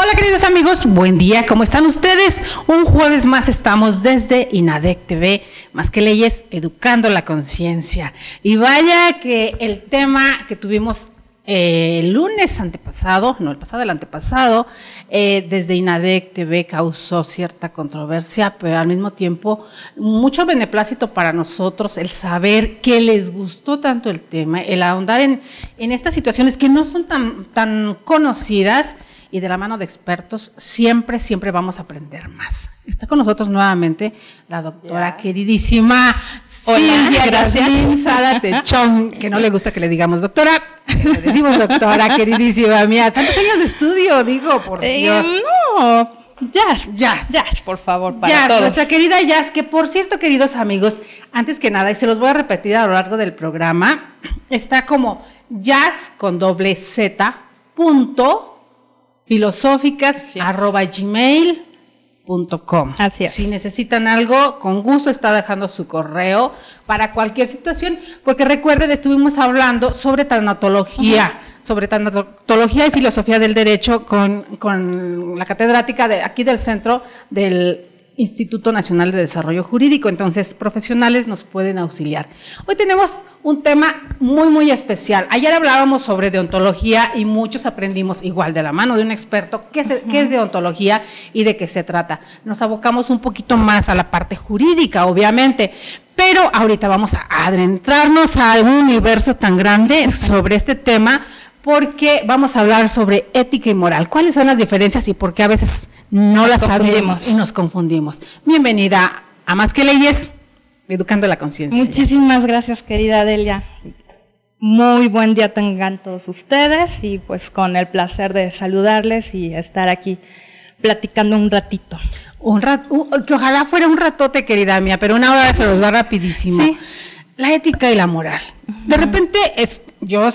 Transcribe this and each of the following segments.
Hola queridos amigos, buen día, ¿cómo están ustedes? Un jueves más estamos desde INADEC TV, Más que Leyes, educando la conciencia. Y vaya que el tema que tuvimos el lunes antepasado, no el pasado, el antepasado, desde INADEC TV causó cierta controversia, pero al mismo tiempo mucho beneplácito para nosotros el saber que les gustó tanto el tema, el ahondar en estas situaciones que no son tan conocidas. Y de la mano de expertos, siempre vamos a aprender más. Está con nosotros nuevamente la doctora queridísima Silvia Gracias Sada Techón, que no le gusta que le digamos doctora, le decimos doctora queridísima mía. Tantos años de estudio, digo, por Dios. No, Jazz, por favor, para Jazz, todos. Nuestra querida Jazz, que por cierto, queridos amigos, antes que nada, y se los voy a repetir a lo largo del programa, está como Jazz con doble Z, filosóficas@gmail.com. Así es. Si necesitan algo, con gusto está dejando su correo para cualquier situación, porque recuerden, estuvimos hablando sobre tanatología, y filosofía del derecho con la catedrática de aquí del centro del Instituto Nacional de Desarrollo Jurídico, entonces profesionales nos pueden auxiliar. Hoy tenemos un tema muy especial. Ayer hablábamos sobre deontología y muchos aprendimos igual de la mano de un experto qué es deontología y de qué se trata. Nos abocamos un poquito más a la parte jurídica, obviamente, pero ahorita vamos a adentrarnos a un universo tan grande sobre este tema, porque vamos a hablar sobre ética y moral. ¿Cuáles son las diferencias y por qué a veces no las sabemos y nos confundimos? Bienvenida a Más que Leyes, educando la conciencia. Muchísimas gracias, querida Delia. Muy buen día tengan todos ustedes y pues con el placer de saludarles y estar aquí platicando un ratito. Que ojalá fuera un ratote, querida mía, pero una hora se nos va rapidísimo. Sí. La ética y la moral. De repente, yo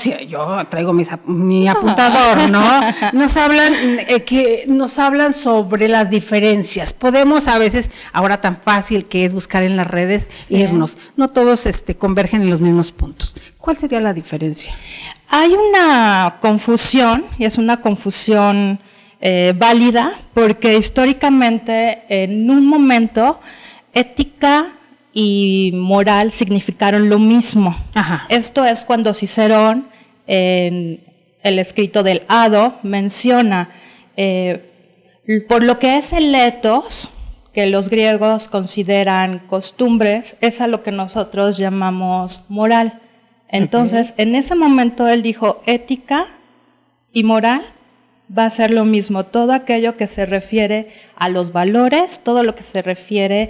traigo mi apuntador, ¿no? Nos hablan sobre las diferencias. Podemos a veces, ahora tan fácil que es buscar en las redes, irnos. No todos convergen en los mismos puntos. ¿Cuál sería la diferencia? Hay una confusión, y es una confusión válida, porque históricamente, en un momento, ética y moral significaron lo mismo. Ajá. Esto es cuando Cicerón, en el escrito del Hado, menciona por lo que es el ethos, que los griegos consideran costumbres, es a lo que nosotros llamamos moral. Entonces, en ese momento él dijo, ética y moral va a ser lo mismo, todo aquello que se refiere a los valores, todo lo que se refiere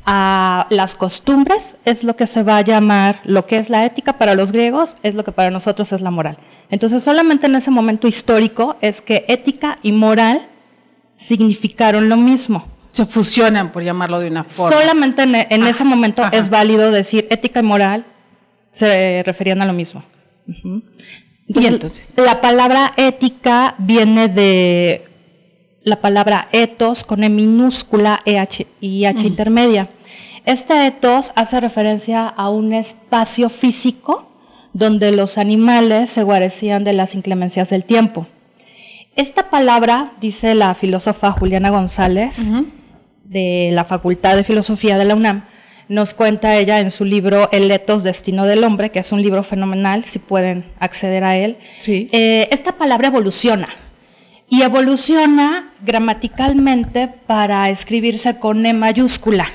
a las costumbres es lo que se va a llamar, lo que es la ética para los griegos es lo que para nosotros es la moral. Entonces solamente en ese momento histórico es que ética y moral significaron lo mismo. Se fusionan, por llamarlo de una forma. Solamente en ese momento es válido decir ética y moral se referían a lo mismo. ¿Y entonces? La palabra ética viene de la palabra ethos con E minúscula y H intermedia. Este ethos hace referencia a un espacio físico donde los animales se guarecían de las inclemencias del tiempo. Esta palabra, dice la filósofa Juliana González, de la Facultad de Filosofía de la UNAM, nos cuenta ella en su libro El ethos, destino del hombre, que es un libro fenomenal, si pueden acceder a él. Sí. Esta palabra evoluciona, y evoluciona gramaticalmente para escribirse con E mayúscula.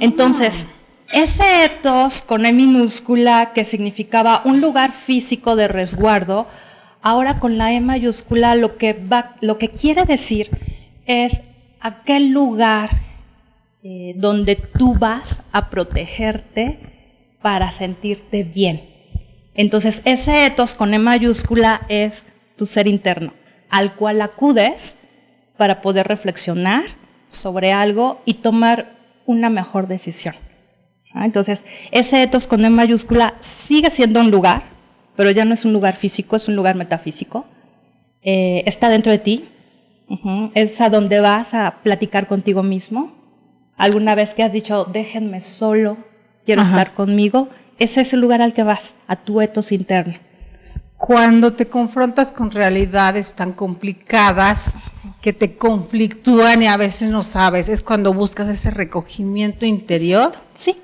Entonces, ese ethos con E minúscula, que significaba un lugar físico de resguardo, ahora con la E mayúscula lo que quiere decir es aquel lugar donde tú vas a protegerte para sentirte bien. Entonces, ese ethos con E mayúscula es tu ser interno, al cual acudes para poder reflexionar sobre algo y tomar una mejor decisión. Entonces, ese ethos con E mayúscula sigue siendo un lugar, pero ya no es un lugar físico, es un lugar metafísico. Está dentro de ti, es a donde vas a platicar contigo mismo. Alguna vez que has dicho, déjenme solo, quiero estar conmigo, ese es el lugar al que vas, a tu ethos interno. Cuando te confrontas con realidades tan complicadas que te conflictúan y a veces no sabes, es cuando buscas ese recogimiento interior. Sí.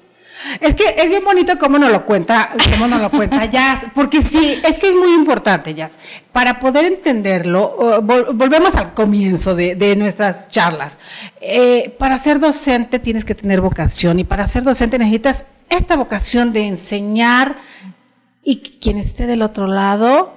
Es que es bien bonito cómo nos lo cuenta Jazz, porque sí, es que es muy importante, Jazz. Para poder entenderlo, volvemos al comienzo de nuestras charlas. Para ser docente tienes que tener vocación, y para ser docente necesitas esta vocación de enseñar, y que quien esté del otro lado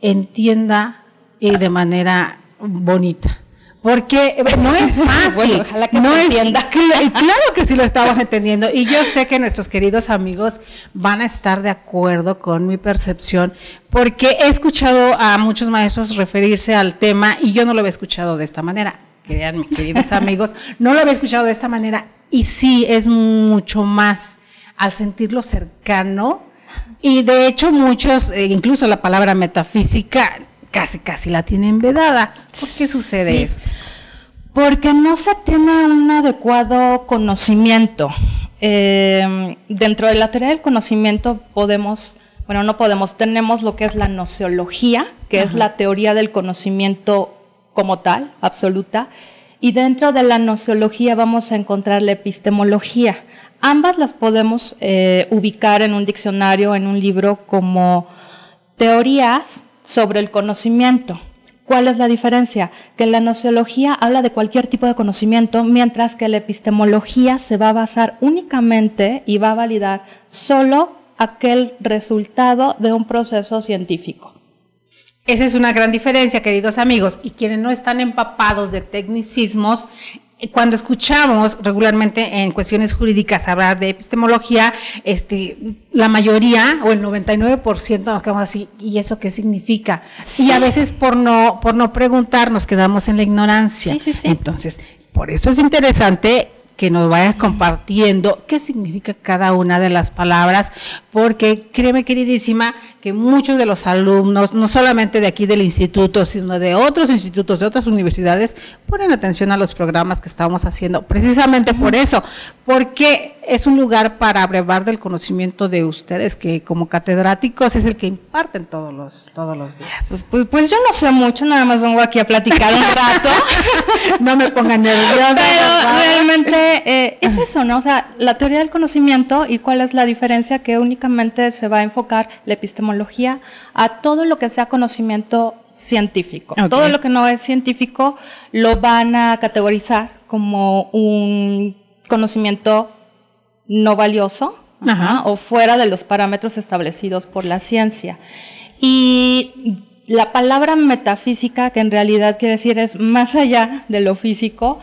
entienda y de manera bonita. Porque no es fácil, bueno, ojalá que no se es, entienda. claro que sí lo estamos entendiendo, y yo sé que nuestros queridos amigos van a estar de acuerdo con mi percepción, porque he escuchado a muchos maestros referirse al tema y yo no lo había escuchado de esta manera. Créanme, queridos amigos, no lo había escuchado de esta manera, y sí, es mucho más al sentirlo cercano, y de hecho muchos, incluso la palabra metafísica, casi la tienen vedada. ¿Por qué sucede esto? Porque no se tiene un adecuado conocimiento. Dentro de la teoría del conocimiento tenemos lo que es la nociología, que es la teoría del conocimiento como tal, absoluta, y dentro de la nociología vamos a encontrar la epistemología. Ambas las podemos ubicar en un diccionario, en un libro, como teorías sobre el conocimiento. ¿Cuál es la diferencia? Que la nociología habla de cualquier tipo de conocimiento, mientras que la epistemología se va a basar únicamente y va a validar solo aquel resultado de un proceso científico. Esa es una gran diferencia, queridos amigos, y quienes no están empapados de tecnicismos, cuando escuchamos regularmente en cuestiones jurídicas hablar de epistemología, la mayoría o el 99% nos quedamos así, ¿y eso qué significa? Sí. Y a veces por no preguntar nos quedamos en la ignorancia. Sí. Entonces, por eso es interesante que nos vayas compartiendo qué significa cada una de las palabras, porque créeme, queridísima, que muchos de los alumnos, no solamente de aquí del instituto, sino de otros institutos, de otras universidades, ponen atención a los programas que estamos haciendo, precisamente por eso, porque es un lugar para abrevar del conocimiento de ustedes, que como catedráticos es el que imparten todos los días. Pues yo no sé mucho, nada más vengo aquí a platicar un rato. No me pongan nerviosa. Pero realmente es eso, ¿no? O sea, la teoría del conocimiento, y cuál es la diferencia, que únicamente se va a enfocar la epistemología a todo lo que sea conocimiento científico. Okay. Todo lo que no es científico lo van a categorizar como un conocimiento no valioso, o fuera de los parámetros establecidos por la ciencia. Y la palabra metafísica, que en realidad quiere decir es más allá de lo físico,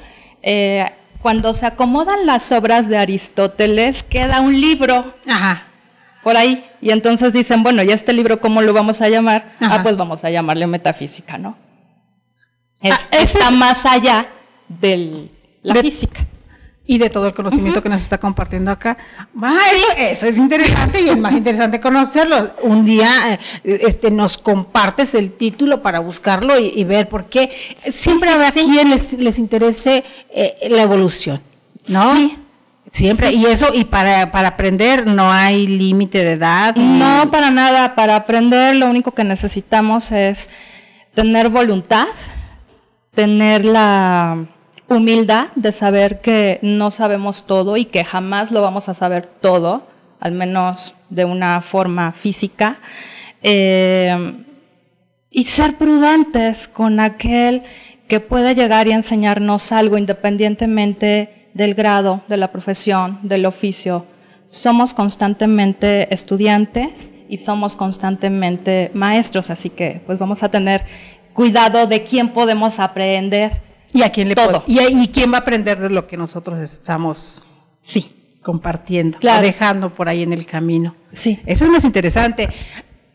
cuando se acomodan las obras de Aristóteles, queda un libro por ahí, y entonces dicen, bueno, ¿y este libro cómo lo vamos a llamar? Pues vamos a llamarle metafísica, ¿no? Está más allá de la física. Y de todo el conocimiento que nos está compartiendo acá. Eso es interesante, y es más interesante conocerlo. Un día nos compartes el título para buscarlo y ver, porque siempre habrá quien les interese la evolución, ¿no? Sí. Siempre, sí. Y para aprender no hay límite de edad. No, para nada. Para aprender lo único que necesitamos es tener voluntad, tener la humildad de saber que no sabemos todo y que jamás lo vamos a saber todo, al menos de una forma física, y ser prudentes con aquel que puede llegar y enseñarnos algo independientemente del grado, de la profesión, del oficio. Somos constantemente estudiantes y somos constantemente maestros, así que pues vamos a tener cuidado de quién podemos aprender. ¿Y a quién le todo? ¿Y quién va a aprender de lo que nosotros estamos compartiendo, claro, dejando por ahí en el camino? Sí. Eso es más interesante.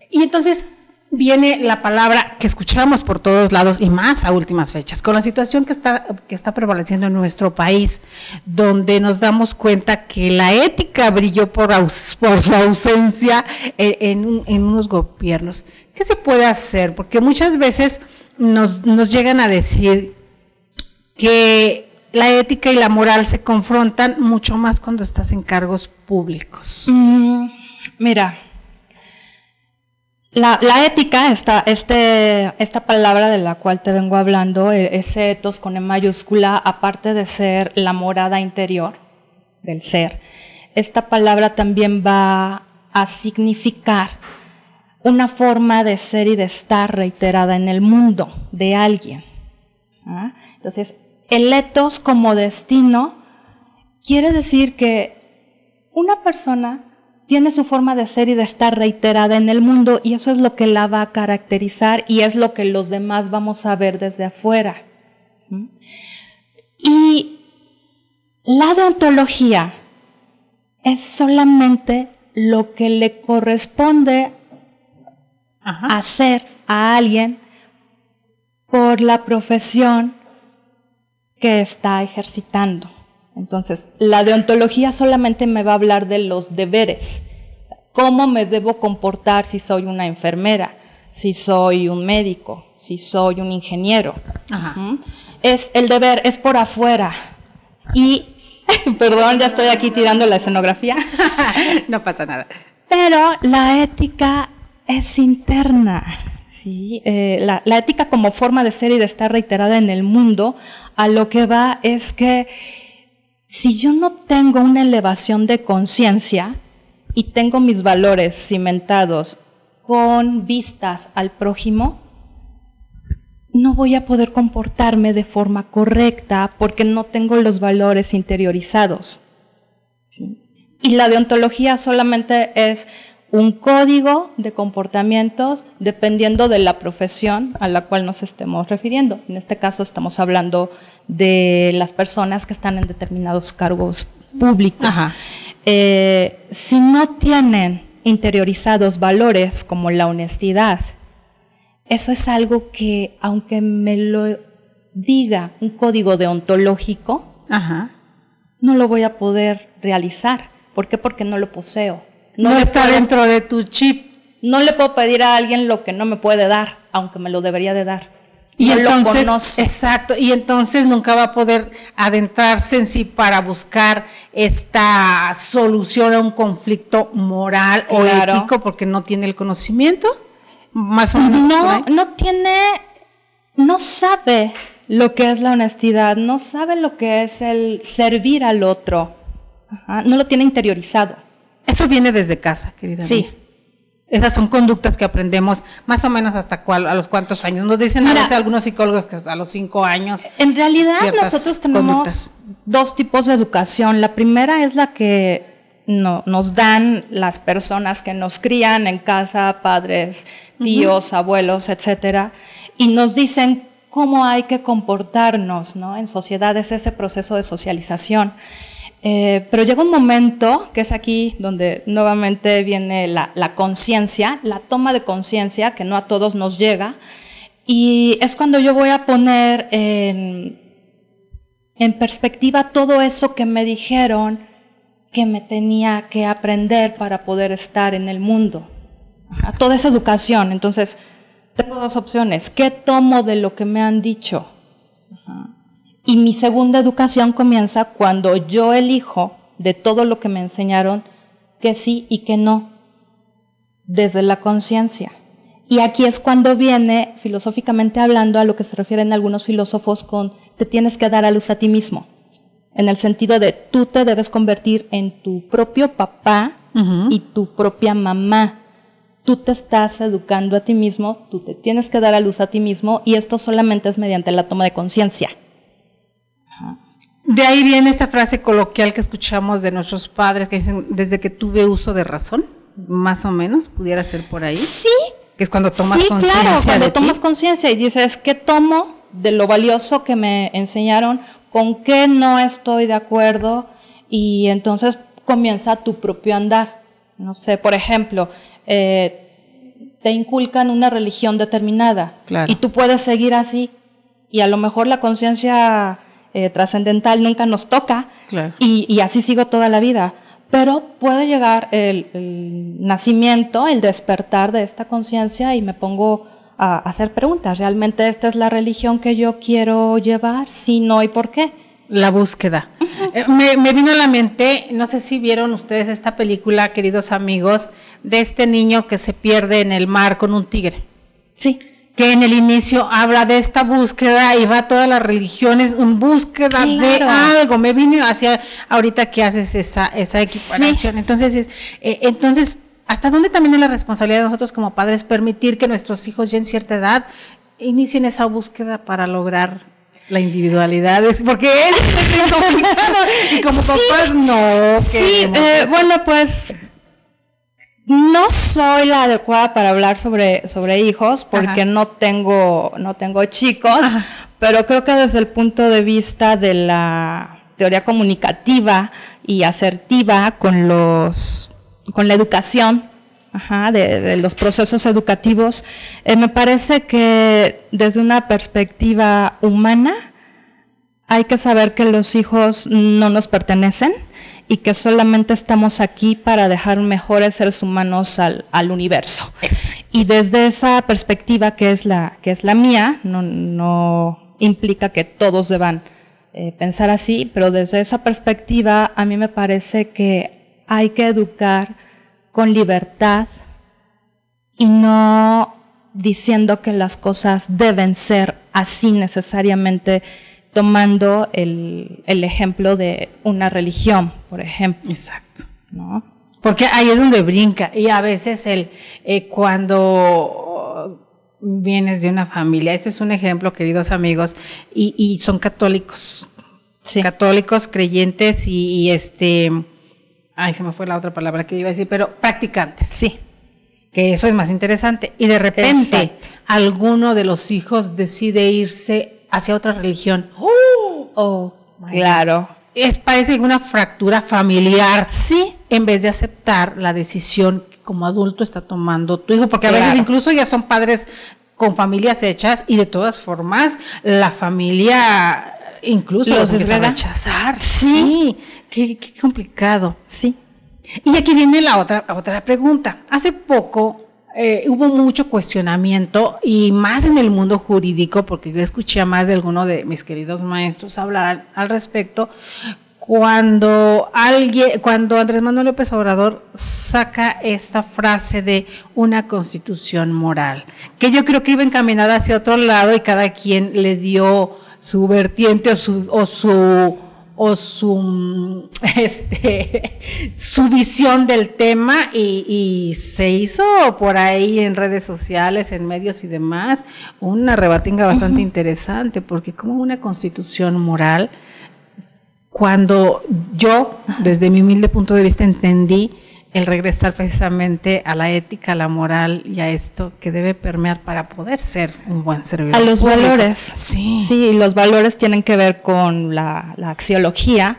Y entonces viene la palabra que escuchamos por todos lados, y más a últimas fechas, con la situación que está prevaleciendo en nuestro país, donde nos damos cuenta que la ética brilló por su ausencia en unos gobiernos. ¿Qué se puede hacer? Porque muchas veces nos llegan a decir que la ética y la moral se confrontan mucho más cuando estás en cargos públicos. Mira, La ética, esta palabra de la cual te vengo hablando, ese ethos con E mayúscula, aparte de ser la morada interior del ser, esta palabra también va a significar una forma de ser y de estar reiterada en el mundo de alguien. ¿Ah? Entonces, el ethos como destino quiere decir que una persona tiene su forma de ser y de estar reiterada en el mundo, y eso es lo que la va a caracterizar y es lo que los demás vamos a ver desde afuera. Y la deontología es solamente lo que le corresponde hacer a alguien por la profesión que está ejercitando. Entonces, la deontología solamente me va a hablar de los deberes. ¿Cómo me debo comportar si soy una enfermera, si soy un médico, si soy un ingeniero? Es el deber, es por afuera. Y, perdón, ya estoy aquí tirando la escenografía. No pasa nada. Pero la ética es interna. ¿Sí? La ética como forma de ser y de estar reiterada en el mundo, a lo que va es que si yo no tengo una elevación de conciencia y tengo mis valores cimentados con vistas al prójimo, no voy a poder comportarme de forma correcta porque no tengo los valores interiorizados. ¿Sí? Y la deontología solamente es un código de comportamientos dependiendo de la profesión a la cual nos estemos refiriendo. En este caso estamos hablando de las personas que están en determinados cargos públicos. Si no tienen interiorizados valores como la honestidad, eso es algo que, aunque me lo diga un código deontológico, no lo voy a poder realizar. ¿Por qué? Porque no lo poseo. No está dentro de tu chip. No le puedo pedir a alguien lo que no me puede dar, aunque me lo debería de dar. Y entonces, exacto, y entonces nunca va a poder adentrarse en sí para buscar esta solución a un conflicto moral o ético porque no tiene el conocimiento, más o menos. No sabe lo que es la honestidad, no sabe lo que es el servir al otro, no lo tiene interiorizado. Eso viene desde casa, querida. Sí. Esas son conductas que aprendemos más o menos a los cuántos años. Nos dicen a veces algunos psicólogos que a los 5 años. En realidad nosotros tenemos dos tipos de educación. La primera es la que nos dan las personas que nos crían en casa, padres, tíos, abuelos, etcétera, y nos dicen cómo hay que comportarnos, ¿no? En sociedad es ese proceso de socialización. Pero llega un momento, que es aquí donde nuevamente viene la conciencia, la toma de conciencia, que no a todos nos llega, y es cuando yo voy a poner en perspectiva todo eso que me dijeron que me tenía que aprender para poder estar en el mundo. Toda esa educación. Entonces, tengo dos opciones. ¿Qué tomo de lo que me han dicho? Y mi segunda educación comienza cuando yo elijo de todo lo que me enseñaron que sí y que no, desde la conciencia. Y aquí es cuando viene, filosóficamente hablando, a lo que se refieren algunos filósofos con te tienes que dar a luz a ti mismo, en el sentido de tú te debes convertir en tu propio papá y tu propia mamá. Tú te estás educando a ti mismo, tú te tienes que dar a luz a ti mismo, y esto solamente es mediante la toma de conciencia. De ahí viene esta frase coloquial que escuchamos de nuestros padres que dicen, desde que tuve uso de razón, más o menos, pudiera ser por ahí. Sí. Que es cuando tomas conciencia. Sí, claro, cuando tomas conciencia y dices, ¿qué tomo de lo valioso que me enseñaron? ¿Con qué no estoy de acuerdo? Y entonces comienza tu propio andar. No sé, por ejemplo, te inculcan una religión determinada, claro, y tú puedes seguir así, y a lo mejor la conciencia trascendental nunca nos toca, claro, y así sigo toda la vida, pero puede llegar el nacimiento, el despertar de esta conciencia, y me pongo a hacer preguntas. ¿Realmente esta es la religión que yo quiero llevar? Sí, no, ¿y por qué? La búsqueda. Me vino a la mente, no sé si vieron ustedes esta película, queridos amigos, de este niño que se pierde en el mar con un tigre. Sí. Que en el inicio habla de esta búsqueda y va a todas las religiones en búsqueda de algo. Me vino hacia ahorita que haces esa equiparación. Sí. Entonces, ¿hasta dónde también es la responsabilidad de nosotros como padres permitir que nuestros hijos ya en cierta edad inicien esa búsqueda para lograr la individualidad? Porque es complicado y como papás no. Sí, bueno, pues no soy la adecuada para hablar sobre hijos porque no tengo chicos. Ajá. Pero creo que desde el punto de vista de la teoría comunicativa y asertiva con la educación, de los procesos educativos, me parece que desde una perspectiva humana hay que saber que los hijos no nos pertenecen y que solamente estamos aquí para dejar mejores seres humanos al universo. Y desde esa perspectiva que es la mía, no implica que todos deban pensar así, pero desde esa perspectiva a mí me parece que hay que educar con libertad y no diciendo que las cosas deben ser así necesariamente, tomando el ejemplo de una religión, por ejemplo. Exacto. ¿No? Porque ahí es donde brinca, y a veces cuando vienes de una familia, ese es un ejemplo, queridos amigos, y son católicos, sí. Católicos, creyentes y ay, se me fue la otra palabra que iba a decir, pero practicantes. Sí. Que eso es más interesante. Y de repente, exacto, alguno de los hijos decide irse hacia otra religión. Claro. Parece una fractura familiar. Sí. En vez de aceptar la decisión que como adulto está tomando tu hijo, porque a veces incluso ya son padres con familias hechas y de todas formas la familia incluso los empieza a rechazar. Sí. Qué complicado. Sí. Y aquí viene la otra pregunta. Hace poco hubo mucho cuestionamiento y más en el mundo jurídico, porque yo escuché a más de alguno de mis queridos maestros hablar al respecto, cuando Andrés Manuel López Obrador saca esta frase de una constitución moral, que yo creo que iba encaminada hacia otro lado y cada quien le dio su vertiente o su visión del tema y se hizo por ahí en redes sociales, en medios y demás, una rebatinga bastante interesante, porque como una constitución moral, cuando yo, desde mi humilde punto de vista, entendí el regresar precisamente a la ética, a la moral y a esto que debe permear para poder ser un buen servidor. A los público. Valores. Sí. Sí, y los valores tienen que ver con la axiología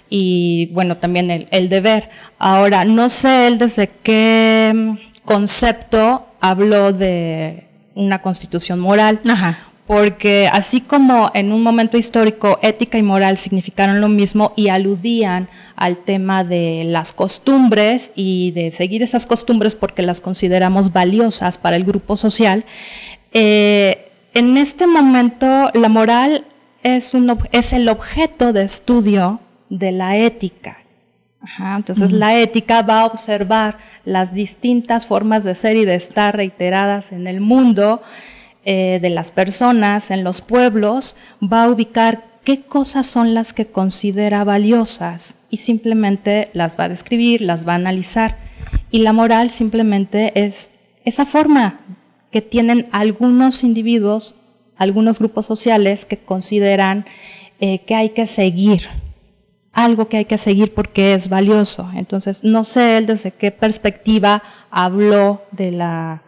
y, bueno, también el deber. Ahora, no sé él desde qué concepto habló de una constitución moral. Ajá. Porque así como en un momento histórico ética y moral significaron lo mismo y aludían al tema de las costumbres y de seguir esas costumbres porque las consideramos valiosas para el grupo social, en este momento la moral es el objeto de estudio de la ética. Entonces la ética va a observar las distintas formas de ser y de estar reiteradas en el mundo, de las personas, en los pueblos, va a ubicar qué cosas son las que considera valiosas y simplemente las va a describir, las va a analizar. Y la moral simplemente es esa forma que tienen algunos individuos, algunos grupos sociales que consideran que hay que seguir, algo que hay que seguir porque es valioso. Entonces, no sé él desde qué perspectiva habló de la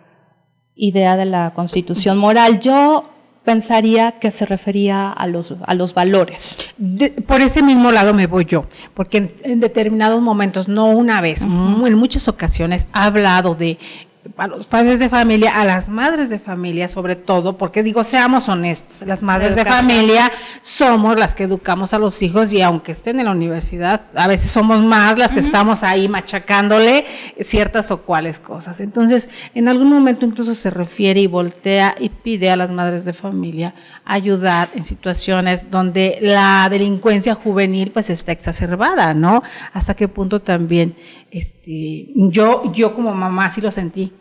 idea de la constitución moral. Yo pensaría que se refería a los valores. Por ese mismo lado me voy yo, porque en determinados momentos, no una vez, en muchas ocasiones ha hablado a los padres de familia, a las madres de familia sobre todo, porque digo, seamos honestos, las madres de familia somos las que educamos a los hijos, y aunque estén en la universidad, a veces somos más las que estamos ahí machacándole ciertas o cuales cosas. Entonces, en algún momento incluso se refiere y voltea y pide a las madres de familia ayudar en situaciones donde la delincuencia juvenil pues está exacerbada, ¿no? Hasta qué punto también, yo como mamá sí lo sentí.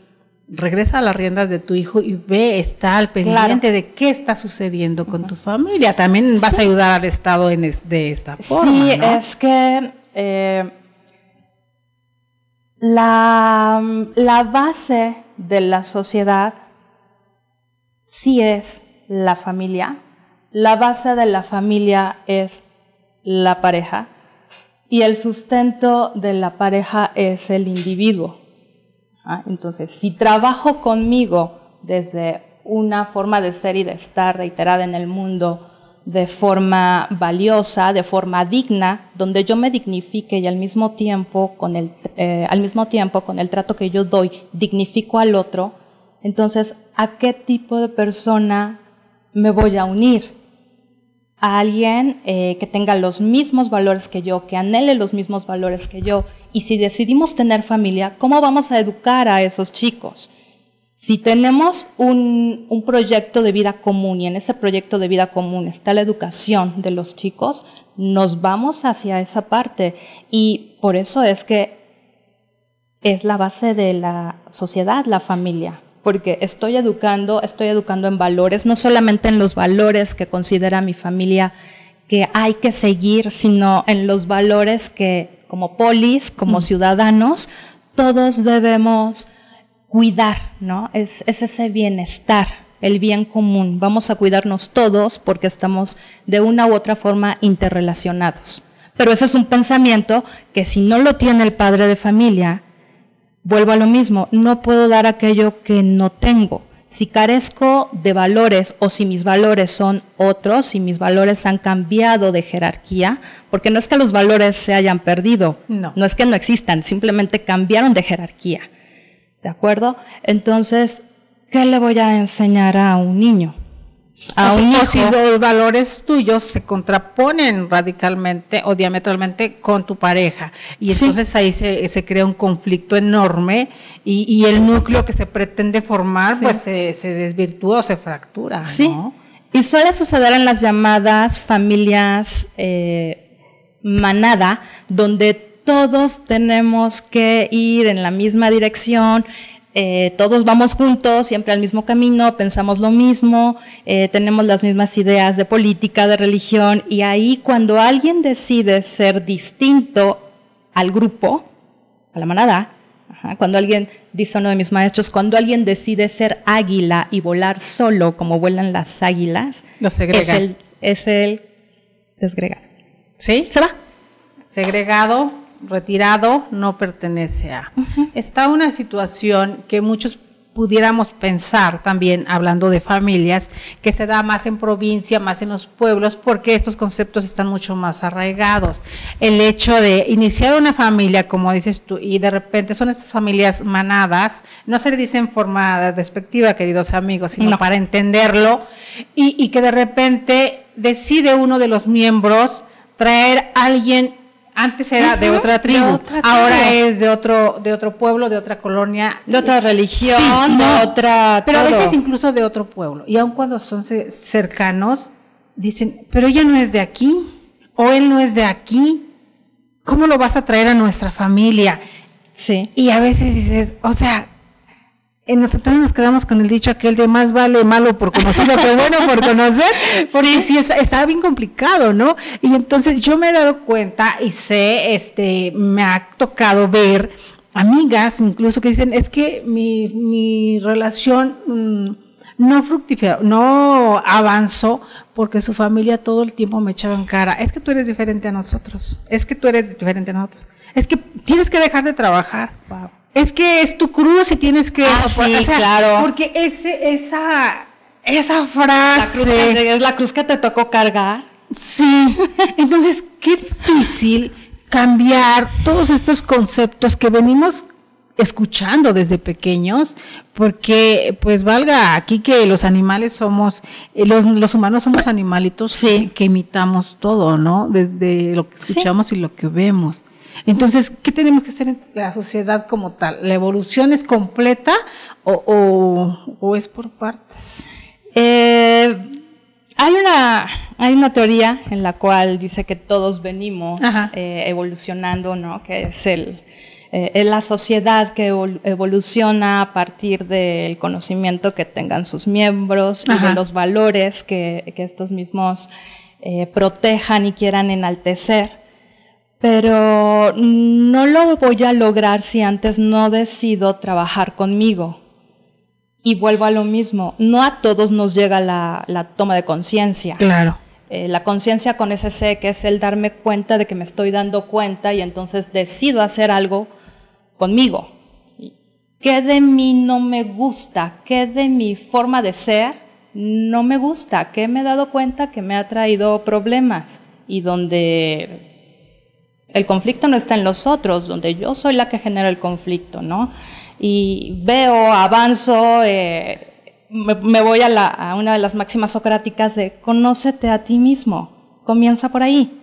Regresa a las riendas de tu hijo y ve, está al pendiente de qué está sucediendo con tu familia. También vas a ayudar al Estado de esta forma, sí, ¿no? Es que la base de la sociedad sí es la familia. La base de la familia es la pareja y el sustento de la pareja es el individuo. Entonces, si trabajo conmigo desde una forma de ser y de estar reiterada en el mundo de forma valiosa, de forma digna, donde yo me dignifique y al mismo tiempo con el trato que yo doy, dignifico al otro, entonces, ¿a qué tipo de persona me voy a unir? A alguien que tenga los mismos valores que yo, que anhele los mismos valores que yo. Y si decidimos tener familia, ¿cómo vamos a educar a esos chicos? Si tenemos un proyecto de vida común y en ese proyecto de vida común está la educación de los chicos, nos vamos hacia esa parte. Y por eso es que es la base de la sociedad, la familia. Porque estoy educando en valores, no solamente en los valores que considera mi familia que hay que seguir, sino en los valores que como polis, como ciudadanos, todos debemos cuidar, ¿no? Es ese bienestar, el bien común. Vamos a cuidarnos todos porque estamos de una u otra forma interrelacionados. Pero ese es un pensamiento que si no lo tiene el padre de familia, vuelvo a lo mismo, no puedo dar aquello que no tengo. Si carezco de valores o si mis valores son otros, si mis valores han cambiado de jerarquía, porque no es que los valores se hayan perdido, no es que no existan, simplemente cambiaron de jerarquía, ¿de acuerdo? Entonces, ¿qué le voy a enseñar a un niño? O si los valores tuyos se contraponen radicalmente o diametralmente con tu pareja y entonces ahí se crea un conflicto enorme y el núcleo que se pretende formar pues se desvirtúa o se fractura, ¿no? Y suele suceder en las llamadas familias manada, donde todos tenemos que ir en la misma dirección. Todos vamos juntos, siempre al mismo camino, pensamos lo mismo, tenemos las mismas ideas de política, de religión, y ahí cuando alguien decide ser distinto al grupo, a la manada, cuando alguien, dice uno de mis maestros, cuando alguien decide ser águila y volar solo como vuelan las águilas, lo segrega. Es el desgregado. ¿Sí? Se va. Segregado, retirado, no pertenece a. Está una situación que muchos pudiéramos pensar también, hablando de familias, que se da más en provincia, más en los pueblos, porque estos conceptos están mucho más arraigados. El hecho de iniciar una familia, como dices tú, y de repente son estas familias manadas, no se le dice en forma despectiva, queridos amigos, sino para entenderlo, y que de repente decide uno de los miembros traer a alguien. Antes era de otra tribu, ahora es de otro pueblo, de otra colonia, de otra religión, de otra. Pero todo. A veces incluso de otro pueblo. Y aun cuando son cercanos, dicen, pero ella no es de aquí, o él no es de aquí. ¿Cómo lo vas a traer a nuestra familia? Sí. Y a veces dices, o sea, nosotros nos quedamos con el dicho aquel de más vale malo por conocido que bueno por conocer, porque sí está bien complicado, ¿no? Y entonces yo me he dado cuenta y sé, me ha tocado ver amigas incluso que dicen, es que mi relación no fructificó, no avanzó porque su familia todo el tiempo me echaba en cara, es que tú eres diferente a nosotros, es que tú eres diferente a nosotros, es que tienes que dejar de trabajar. Wow. Es que es tu cruz y tienes que... claro. Porque esa frase... Es la cruz que te tocó cargar. Sí. Entonces, qué difícil cambiar todos estos conceptos que venimos escuchando desde pequeños, porque pues valga aquí que los animales somos, los humanos somos animalitos que imitamos todo, ¿no? Desde lo que escuchamos y lo que vemos. Entonces, ¿qué tenemos que hacer en la sociedad como tal? ¿La evolución es completa o es por partes? Hay una teoría en la cual dice que todos venimos evolucionando, ¿no? Que es la sociedad que evoluciona a partir del conocimiento que tengan sus miembros y de los valores que estos mismos protejan y quieran enaltecer. Pero no lo voy a lograr si antes no decido trabajar conmigo. Y vuelvo a lo mismo, no a todos nos llega la toma de conciencia. Claro. La conciencia con ese C, que es el darme cuenta de que me estoy dando cuenta y entonces decido hacer algo conmigo. ¿Qué de mí no me gusta? ¿Qué de mi forma de ser no me gusta? ¿Qué me he dado cuenta que me ha traído problemas? Y donde el conflicto no está en los otros, donde yo soy la que genera el conflicto, ¿no? Y veo, avanzo, me voy a una de las máximas socráticas de conócete a ti mismo, comienza por ahí.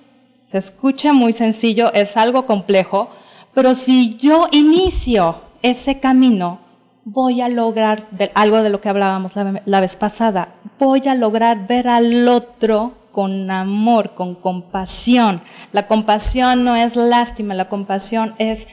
Se escucha muy sencillo, es algo complejo, pero si yo inicio ese camino, voy a lograr algo de lo que hablábamos la vez pasada, voy a lograr ver al otro con amor, con compasión. La compasión no es lástima, la compasión es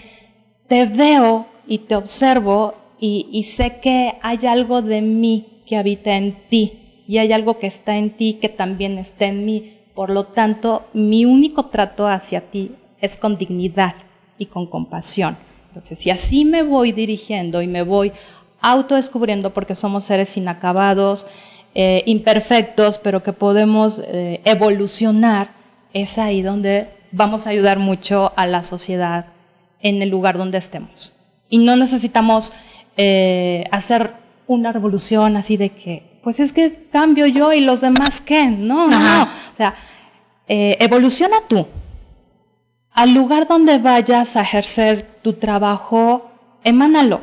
te veo y te observo y sé que hay algo de mí que habita en ti y hay algo que está en ti que también está en mí. Por lo tanto, mi único trato hacia ti es con dignidad y con compasión. Entonces, si así me voy dirigiendo y me voy autodescubriendo, porque somos seres inacabados, imperfectos, pero que podemos evolucionar, es ahí donde vamos a ayudar mucho a la sociedad en el lugar donde estemos. Y no necesitamos hacer una revolución así de que, pues es que cambio yo y los demás ¿qué? No. O sea, evoluciona tú. Al lugar donde vayas a ejercer tu trabajo, emánalo.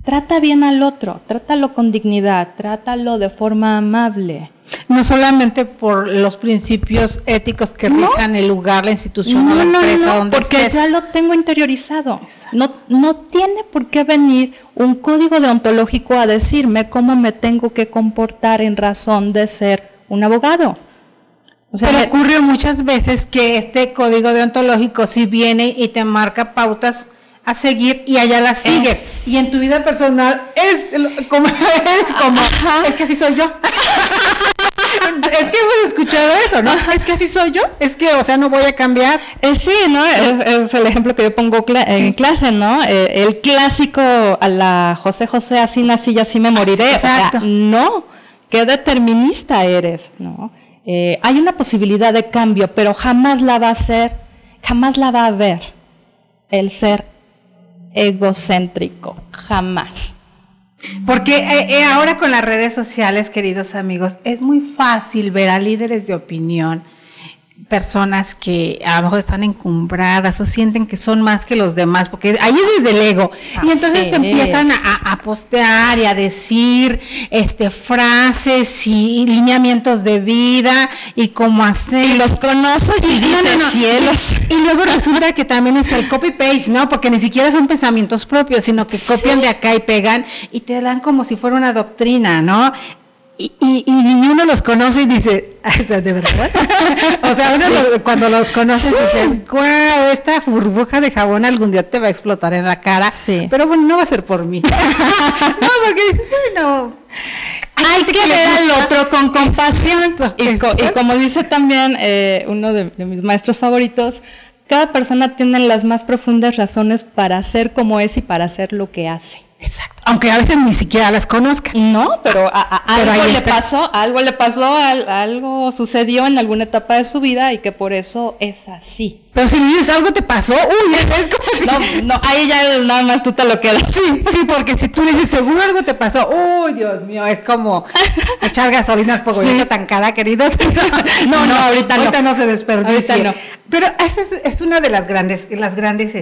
Trata bien al otro, trátalo con dignidad, trátalo de forma amable. No solamente por los principios éticos que rijan el lugar, la institución o la empresa donde porque estés. ya lo tengo interiorizado. No tiene por qué venir un código deontológico a decirme cómo me tengo que comportar en razón de ser un abogado. O sea, pero ocurre muchas veces que este código deontológico sí viene y te marca pautas a seguir y allá las sigues. Y en tu vida personal es que así soy yo. Es que hemos escuchado eso, ¿no? Es que así soy yo. Es que, o sea, no voy a cambiar. Sí, ¿no? Es el ejemplo que yo pongo en clase, ¿no? El clásico a la José José, así nací y así me moriré. Exacto. O sea, no, qué determinista eres, ¿no? Hay una posibilidad de cambio, pero jamás la va a ver el ser egocéntrico, jamás. Porque ahora con las redes sociales, queridos amigos, es muy fácil ver a líderes de opinión, personas que a lo mejor están encumbradas o sienten que son más que los demás, porque ahí es desde el ego. Y entonces te empiezan a postear y a decir frases y lineamientos de vida y cómo hacer. Y los conoces y dices cielos. Y luego resulta que también es el copy-paste, ¿no? Porque ni siquiera son pensamientos propios, sino que copian de acá y pegan y te dan como si fuera una doctrina, ¿no? Y uno los conoce y dice, o sea, ¿de verdad? O sea, uno cuando los conoce dice, guau, esta burbuja de jabón algún día te va a explotar en la cara. Sí. Pero bueno, no va a ser por mí. No, porque dices, bueno, hay que ver al otro con compasión. Y como dice también uno de mis maestros favoritos, cada persona tiene las más profundas razones para ser como es y para hacer lo que hace. Exacto. Aunque a veces ni siquiera las conozca. No, pero algo le pasó, algo sucedió en alguna etapa de su vida y que por eso es así. Pero si le dices algo te pasó, es como si... No, ahí ya nada más tú te lo quedas. Sí, porque si tú le dices seguro algo te pasó, Dios mío, es como echar gasolina al fuego. Sí. Tan cara, queridos. No, ahorita no se desperdicia. Ahorita no. Pero esa es una de las grandes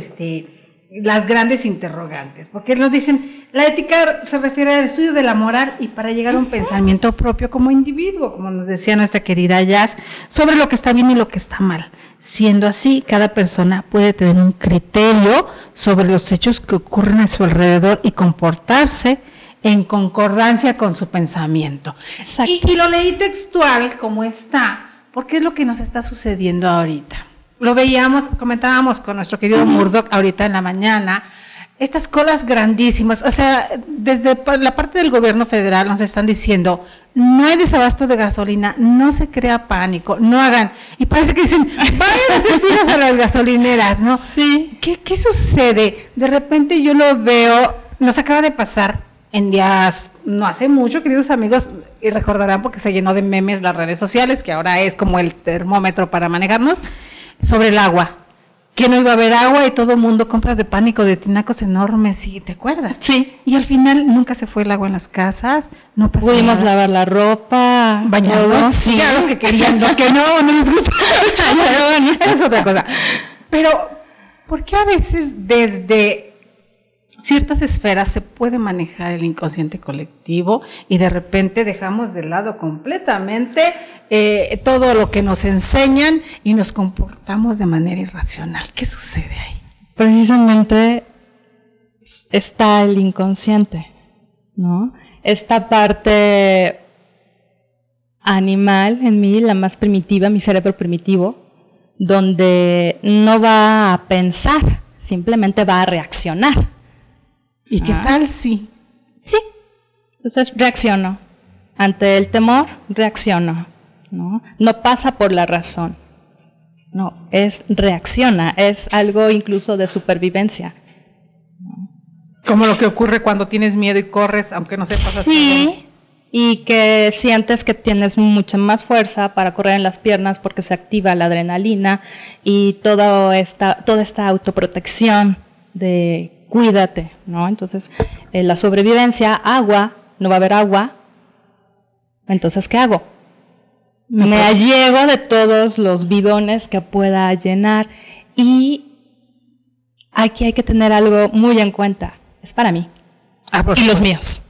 las grandes interrogantes, porque nos dicen, la ética se refiere al estudio de la moral y para llegar a un pensamiento propio como individuo, como nos decía nuestra querida Jazz, sobre lo que está bien y lo que está mal. Siendo así, cada persona puede tener un criterio sobre los hechos que ocurren a su alrededor y comportarse en concordancia con su pensamiento. Exacto. Y lo leí textual como está, porque es lo que nos está sucediendo ahorita. Lo veíamos, comentábamos con nuestro querido Murdoch ahorita en la mañana, estas colas grandísimas, o sea, desde la parte del gobierno federal nos están diciendo, no hay desabasto de gasolina, no se crea pánico, no hagan, y parece que dicen, vayan a hacer filas a las gasolineras, ¿no? Sí. ¿Qué sucede? De repente yo lo veo, nos acaba de pasar en días, no hace mucho, queridos amigos, y recordarán porque se llenó de memes las redes sociales, que ahora es como el termómetro para manejarnos, sobre el agua. Que no iba a haber agua y todo el mundo compras de pánico de tinacos enormes, ¿sí? ¿Te acuerdas? Sí. Y al final nunca se fue el agua en las casas, no pasó Pudimos nada. lavar la ropa, Bañarnos, sí. ya los que querían, los que no les gusta mucho, pero bueno, es otra cosa. Pero, ¿por qué a veces desde ciertas esferas se puede manejar el inconsciente colectivo y de repente dejamos de lado completamente todo lo que nos enseñan y nos comportamos de manera irracional? ¿Qué sucede ahí? Precisamente está el inconsciente, ¿no? Esta parte animal en mí, la más primitiva, mi cerebro primitivo, donde no va a pensar, simplemente va a reaccionar. ¿Y qué tal si? Sí, entonces reacciono. Ante el temor, reacciono, ¿no? No pasa por la razón, no, reacciona, es algo incluso de supervivencia. Como lo que ocurre cuando tienes miedo y corres, aunque no sepas hacer. Sí, y que sientes que tienes mucha más fuerza para correr en las piernas porque se activa la adrenalina y toda esta autoprotección de cuídate, ¿no? Entonces, la sobrevivencia, agua, no va a haber agua, entonces, ¿qué hago? Me allego de todos los bidones que pueda llenar y aquí hay que tener algo muy en cuenta, es para mí y los míos.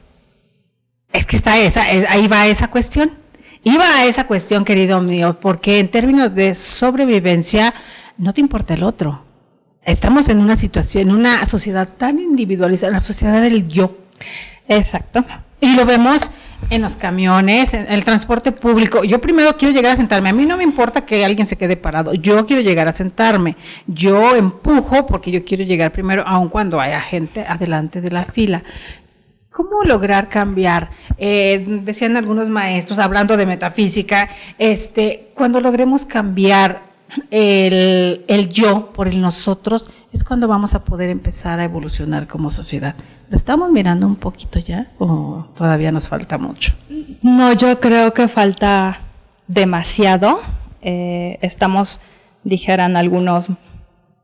Es que está ahí va esa cuestión, querido mío, porque en términos de sobrevivencia no te importa el otro. Estamos en una situación, en una sociedad tan individualizada, la sociedad del yo. Exacto. Y lo vemos en los camiones, en el transporte público. Yo primero quiero llegar a sentarme. A mí no me importa que alguien se quede parado. Yo quiero llegar a sentarme. Yo empujo porque yo quiero llegar primero, aun cuando haya gente adelante de la fila. ¿Cómo lograr cambiar? Decían algunos maestros, hablando de metafísica, cuando logremos cambiar el yo por el nosotros, es cuando vamos a poder empezar a evolucionar como sociedad. ¿Lo estamos mirando un poquito ya o todavía nos falta mucho? No, yo creo que falta demasiado. Estamos, dijeran algunos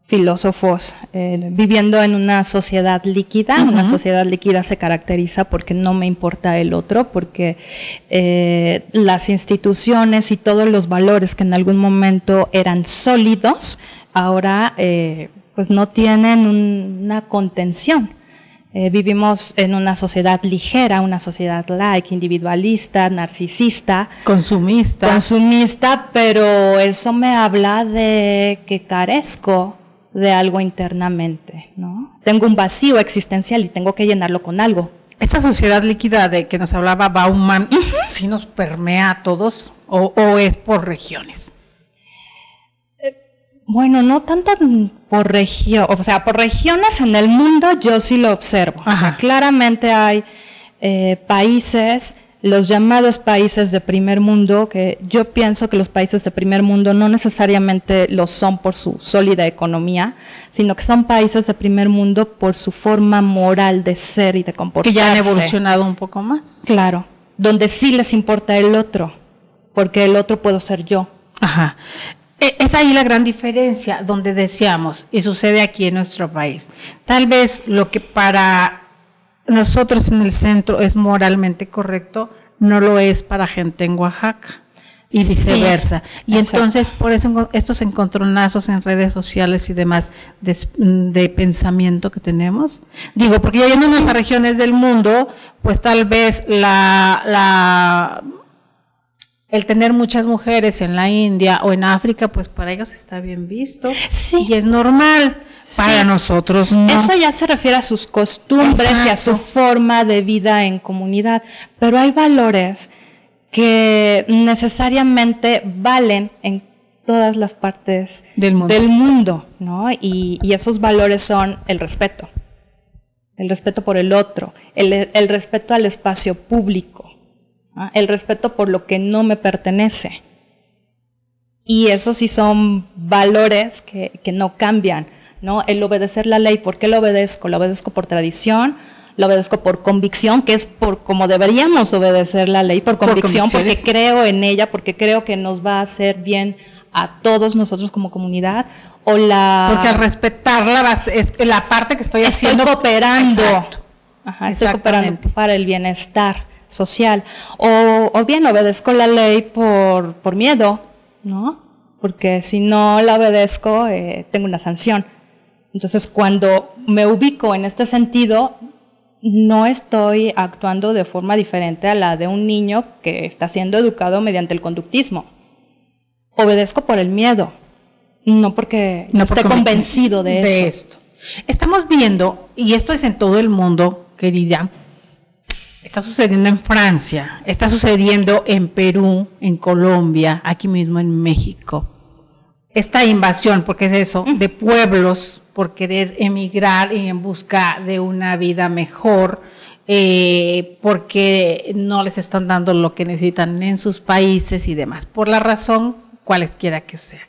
filósofos, viviendo en una sociedad líquida. Una sociedad líquida se caracteriza porque no me importa el otro, porque las instituciones y todos los valores que en algún momento eran sólidos, ahora pues no tienen una contención. Vivimos en una sociedad ligera, una sociedad light, individualista, narcisista. Consumista, pero eso me habla de que carezco de algo internamente, ¿no? Tengo un vacío existencial y tengo que llenarlo con algo. Esa sociedad líquida de que nos hablaba Bauman, ¿sí nos permea a todos o es por regiones? Bueno, no tanto por región, o sea, por regiones en el mundo yo sí lo observo. Ajá. Claramente hay países, los llamados países de primer mundo, que yo pienso que los países de primer mundo no necesariamente lo son por su sólida economía, sino que son países de primer mundo por su forma moral de ser y de comportarse. Que ya han evolucionado un poco más. Claro, donde sí les importa el otro, porque el otro puedo ser yo. Ajá. Es ahí la gran diferencia, donde decíamos, y sucede aquí en nuestro país, tal vez lo que para nosotros en el centro es moralmente correcto, no lo es para gente en Oaxaca. y viceversa. Sí, y entonces, por eso estos encontronazos en redes sociales y demás de pensamiento que tenemos, digo, porque ya yéndonos a regiones del mundo, pues tal vez el tener muchas mujeres en la India o en África, pues para ellos está bien visto, sí, y es normal. Sí. Para nosotros no. Eso ya se refiere a sus costumbres. Exacto. Y a su forma de vida en comunidad, pero hay valores que necesariamente valen en todas las partes del mundo, ¿no? Y esos valores son el respeto por el otro, el respeto al espacio público, ¿no? El respeto por lo que no me pertenece. Y esos sí son valores que no cambian, ¿no? El obedecer la ley. ¿Por qué lo obedezco? Lo obedezco por tradición, lo obedezco por convicción, que es por como deberíamos obedecer la ley, por convicción, porque creo en ella, porque creo que nos va a hacer bien a todos nosotros como comunidad, porque al respetarla es la parte que estoy haciendo. Estoy cooperando. Exacto. Ajá, estoy cooperando para el bienestar social. O bien obedezco la ley por miedo, ¿no? Porque si no la obedezco, tengo una sanción. Entonces, cuando me ubico en este sentido, no estoy actuando de forma diferente a la de un niño que está siendo educado mediante el conductismo. Obedezco por el miedo, no porque esté convencido de esto. Estamos viendo, y esto es en todo el mundo, querida, está sucediendo en Francia, está sucediendo en Perú, en Colombia, aquí mismo en México. Esta invasión, porque es eso, de pueblos por querer emigrar y en busca de una vida mejor, porque no les están dando lo que necesitan en sus países y demás, por la razón cualesquiera que sea.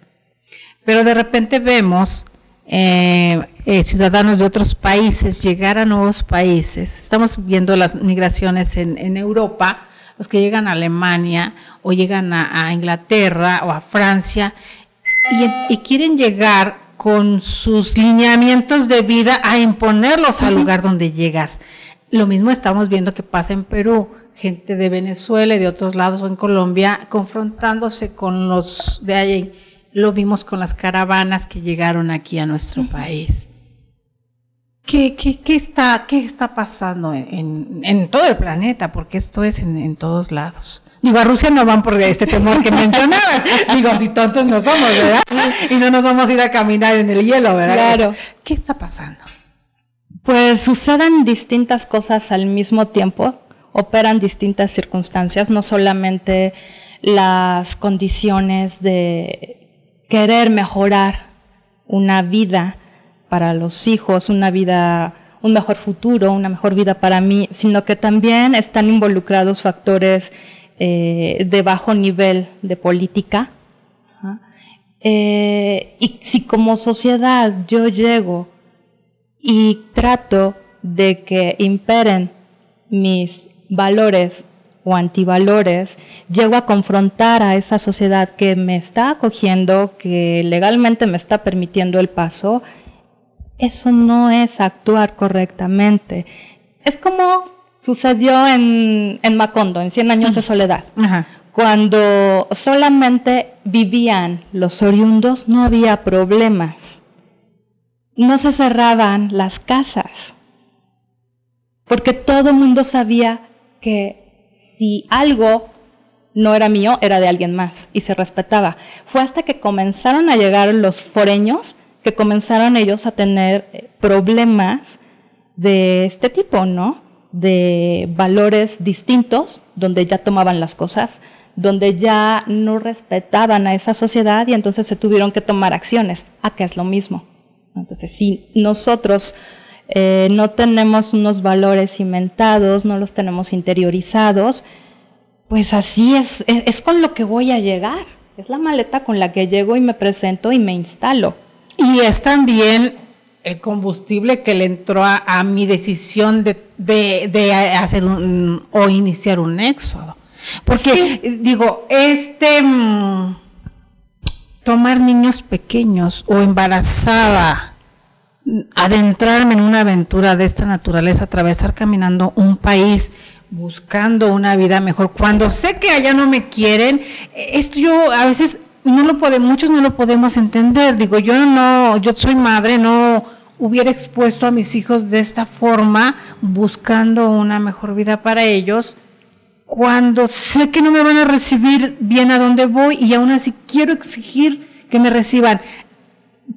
Pero de repente vemos ciudadanos de otros países llegar a nuevos países. Estamos viendo las migraciones en Europa, los que llegan a Alemania o llegan a Inglaterra o a Francia, y quieren llegar con sus lineamientos de vida a imponerlos al lugar donde llegas. Lo mismo estamos viendo que pasa en Perú, gente de Venezuela y de otros lados o en Colombia confrontándose con los de allí. Lo vimos con las caravanas que llegaron aquí a nuestro país. ¿Qué está pasando en todo el planeta? Porque esto es en todos lados. Digo, a Rusia no van por este temor que mencionabas. Digo, si tontos no somos, ¿verdad? Y no nos vamos a ir a caminar en el hielo, ¿verdad? Claro. ¿Qué está pasando? Pues suceden distintas cosas al mismo tiempo, operan distintas circunstancias, no solamente las condiciones de querer mejorar una vida para los hijos, un mejor futuro, una mejor vida para mí, sino que también están involucrados factores de bajo nivel de política. Y si como sociedad yo llego y trato de que imperen mis valores o antivalores, llego a confrontar a esa sociedad que me está acogiendo, que legalmente me está permitiendo el paso, eso no es actuar correctamente. Es como sucedió en Macondo, en 100 años de soledad. Ajá. Cuando solamente vivían los oriundos, no había problemas. No se cerraban las casas, porque todo el mundo sabía que si algo no era mío, era de alguien más, y se respetaba. Fue hasta que comenzaron a llegar los foreños, que comenzaron ellos a tener problemas de este tipo, ¿no? De valores distintos, donde ya tomaban las cosas, donde ya no respetaban a esa sociedad y entonces se tuvieron que tomar acciones. Acá es lo mismo. Entonces, si nosotros no tenemos unos valores cimentados, no los tenemos interiorizados, pues así es con lo que voy a llegar. Es la maleta con la que llego y me presento y me instalo. Y es también el combustible que le entró a mi decisión de hacer o iniciar un éxodo. Porque, sí, digo, tomar niños pequeños o embarazada, adentrarme en una aventura de esta naturaleza, atravesar caminando un país buscando una vida mejor, cuando sé que allá no me quieren, esto yo a veces muchos no lo podemos entender. Digo, yo soy madre, no hubiera expuesto a mis hijos de esta forma, buscando una mejor vida para ellos, cuando sé que no me van a recibir bien a donde voy y aún así quiero exigir que me reciban.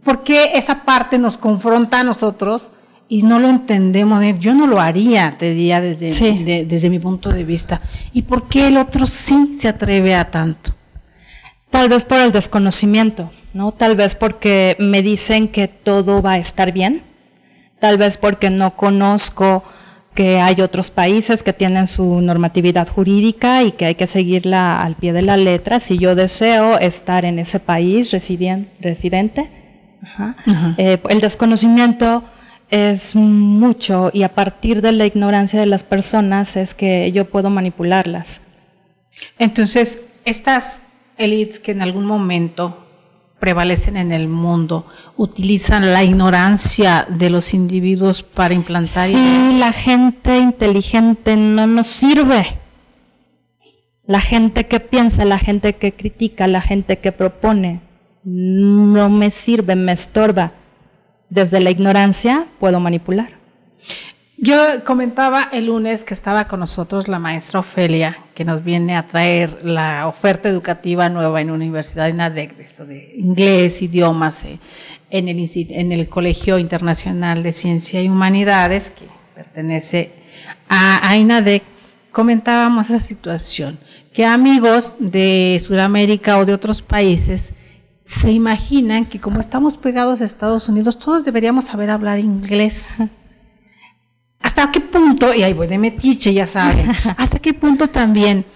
¿Por qué esa parte nos confronta a nosotros y no lo entendemos? Yo no lo haría, te diría desde mi punto de vista. ¿Y por qué el otro sí se atreve a tanto? Tal vez por el desconocimiento, ¿no? Tal vez porque me dicen que todo va a estar bien, tal vez porque no conozco que hay otros países que tienen su normatividad jurídica y que hay que seguirla al pie de la letra. Si yo deseo estar en ese país residente, el desconocimiento es mucho, y a partir de la ignorancia de las personas es que yo puedo manipularlas. Entonces, estas élites que en algún momento prevalecen en el mundo, utilizan la ignorancia de los individuos para implantar ideas. Sí, la gente inteligente no nos sirve. La gente que piensa, la gente que critica, la gente que propone, no me sirve, me estorba. Desde la ignorancia puedo manipular. Yo comentaba el lunes que estaba con nosotros la maestra Ofelia, que nos viene a traer la oferta educativa nueva en Universidad INADEC, de inglés, idiomas, en el Colegio Internacional de Ciencia y Humanidades, que pertenece a INADEC. Comentábamos esa situación, que amigos de Sudamérica o de otros países se imaginan que como estamos pegados a Estados Unidos, todos deberíamos saber hablar inglés. ¿Hasta qué punto, y ahí voy de metiche, ya saben, hasta qué punto también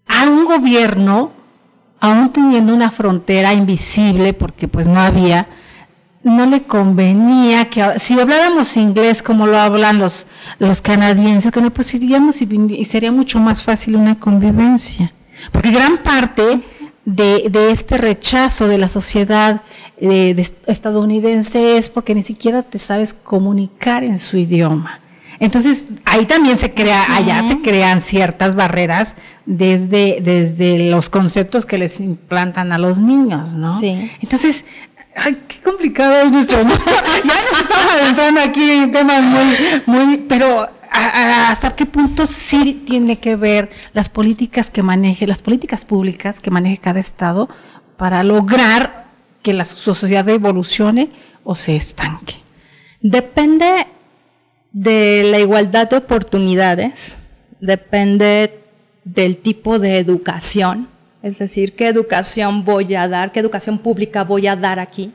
a un gobierno, aún teniendo una frontera invisible, porque pues no había, no le convenía que, si habláramos inglés como lo hablan los canadienses, pues iríamos y sería mucho más fácil una convivencia? Porque gran parte de este rechazo de la sociedad estadounidense es porque ni siquiera te sabes comunicar en su idioma. Entonces, ahí también allá se crean ciertas barreras desde los conceptos que les implantan a los niños, ¿no? Sí. Entonces, ay, qué complicado es nuestro mundo. Ya nos estamos adentrando aquí en temas pero ¿hasta qué punto sí tiene que ver las políticas públicas que maneje cada estado para lograr que la sociedad evolucione o se estanque? Depende de la igualdad de oportunidades, depende del tipo de educación, es decir, qué educación voy a dar, qué educación pública voy a dar aquí,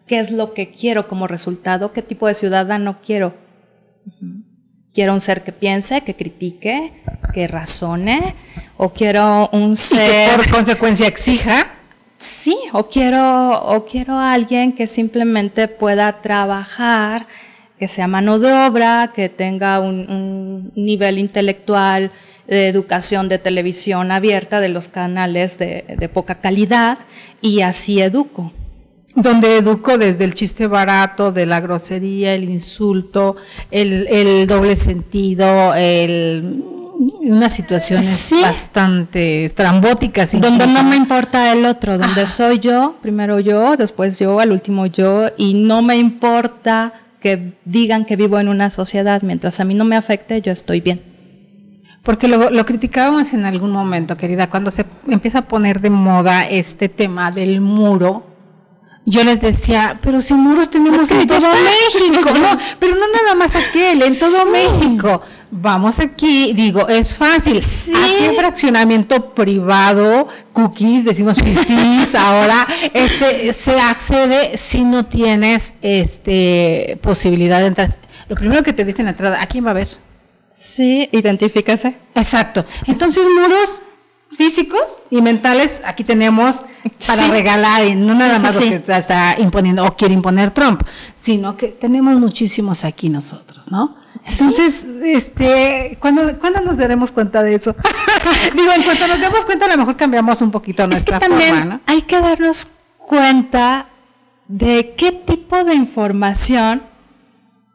qué es lo que quiero como resultado, qué tipo de ciudadano quiero. Quiero un ser que piense, que critique, que razone, o quiero un ser… Y que por consecuencia exija. Sí, o quiero a alguien que simplemente pueda trabajar, que sea mano de obra, que tenga un nivel intelectual de educación de televisión abierta, de los canales de poca calidad, y así educo. Donde educo desde el chiste barato, de la grosería, el insulto, el doble sentido, unas situaciones bastante estrambóticas. Donde no me importa el otro, donde soy yo, primero yo, después yo, al último yo, y no me importa que digan que vivo en una sociedad, mientras a mí no me afecte, yo estoy bien. Porque lo criticábamos en algún momento, querida, cuando se empieza a poner de moda este tema del muro. Yo les decía, pero si muros tenemos en todo México, no, pero no nada más aquel, en todo México. Vamos aquí, digo, es fácil. Aquí en fraccionamiento privado, cookies, decimos fifís, ahora se accede si no tienes posibilidad de entrar. Lo primero que te dicen en la entrada, ¿a quién va a ver? Sí, identifícase. Exacto. Entonces, muros físicos y mentales aquí tenemos para regalar, y no nada más lo que está imponiendo o quiere imponer Trump, sino que tenemos muchísimos aquí nosotros, ¿no? Entonces, ¿cuándo nos daremos cuenta de eso? Digo, en cuanto nos demos cuenta, a lo mejor cambiamos un poquito nuestra forma, ¿no? Hay que darnos cuenta de qué tipo de información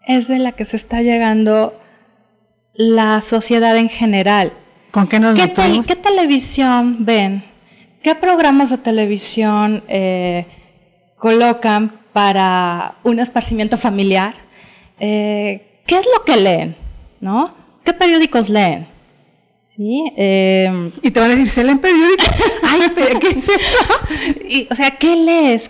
es de la que se está llegando la sociedad en general. ¿Con qué nos nutrimos? ¿Qué televisión ven? ¿Qué programas de televisión colocan para un esparcimiento familiar? ¿Qué es lo que leen? ¿No? ¿Qué periódicos leen? ¿Sí? Y te van a decir, ¿se leen periódicos? Ay, pero ¿qué es eso? O sea, ¿qué lees?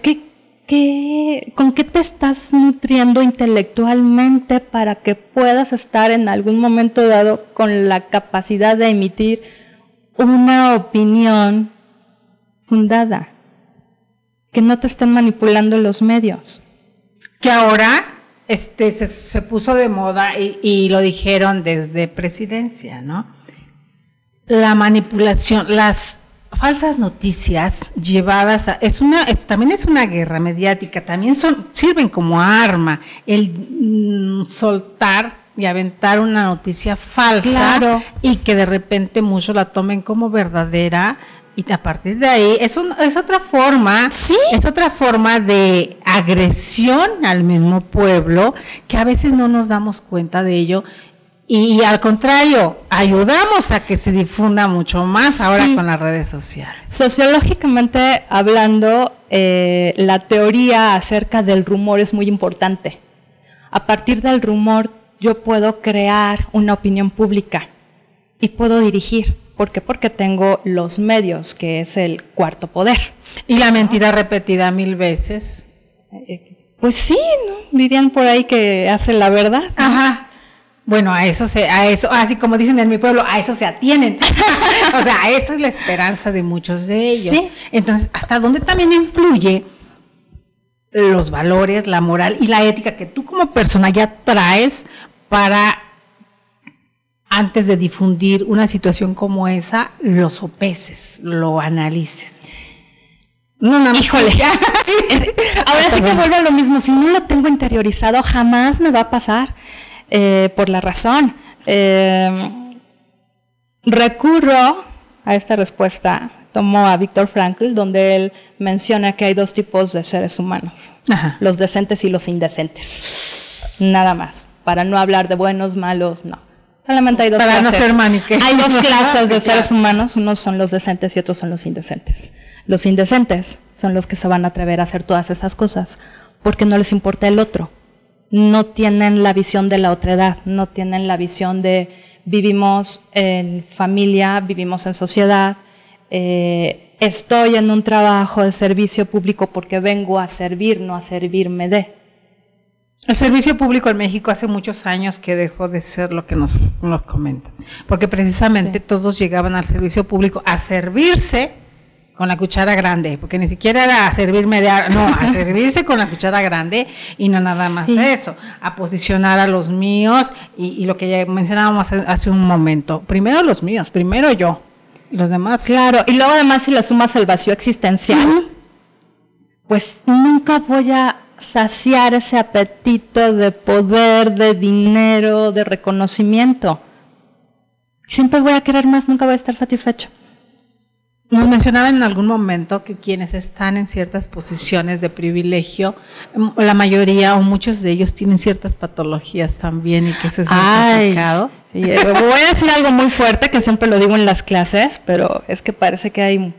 ¿Con qué te estás nutriendo intelectualmente para que puedas estar en algún momento dado con la capacidad de emitir una opinión fundada? Que no te estén manipulando los medios. Que ahora se puso de moda y lo dijeron desde presidencia, ¿no? La manipulación, las falsas noticias llevadas a, también es una guerra mediática, también sirven como arma el soltar y aventar una noticia falsa, claro, y que de repente muchos la tomen como verdadera. Y a partir de ahí es otra forma, ¿sí? Es otra forma de agresión al mismo pueblo, que a veces no nos damos cuenta de ello, y al contrario, ayudamos a que se difunda mucho más ahora con las redes sociales. Sociológicamente hablando, la teoría acerca del rumor es muy importante. A partir del rumor yo puedo crear una opinión pública y puedo dirigir. ¿Por qué? Porque tengo los medios, que es el cuarto poder. Y la mentira repetida 1000 veces. Pues sí, ¿no? Dirían por ahí que hace la verdad, ¿no? Ajá. Bueno, a eso, así como dicen en mi pueblo, a eso se atienen. O sea, eso es la esperanza de muchos de ellos. Sí. Entonces, ¿hasta dónde también influye los valores, la moral y la ética que tú como persona ya traes para, antes de difundir una situación como esa, lo sopeses, lo analices? No, híjole. Ahora sí que vuelvo a lo mismo. Si no lo tengo interiorizado, jamás me va a pasar, por la razón. Recurro a esta respuesta, tomo a Viktor Frankl, donde él menciona que hay 2 tipos de seres humanos. Ajá. Los decentes y los indecentes. Nada más. Para no hablar de buenos, malos, no. Solamente hay 2 clases. Para no ser maniqueos. Hay 2 clases de seres humanos, unos son los decentes y otros son los indecentes. Los indecentes son los que se van a atrever a hacer todas esas cosas porque no les importa el otro. No tienen la visión de la otredad, no tienen la visión de vivimos en familia, vivimos en sociedad, estoy en un trabajo de servicio público porque vengo a servir, no a servirme de. El servicio público en México hace muchos años que dejó de ser lo que nos comentas, porque precisamente todos llegaban al servicio público a servirse con la cuchara grande, porque ni siquiera era a servirme a servirse con la cuchara grande, y no nada más eso, a posicionar a los míos, y lo que ya mencionábamos hace un momento, primero los míos, primero yo, y los demás. Claro, y luego además si le sumas el vacío existencial, pues nunca voy a saciar ese apetito de poder, de dinero, de reconocimiento. Siempre voy a querer más, nunca voy a estar satisfecho. Nos mencionaban en algún momento que quienes están en ciertas posiciones de privilegio, la mayoría o muchos de ellos tienen ciertas patologías también, y que eso es muy complicado. Sí, voy a decir algo muy fuerte que siempre lo digo en las clases, pero es que parece que hay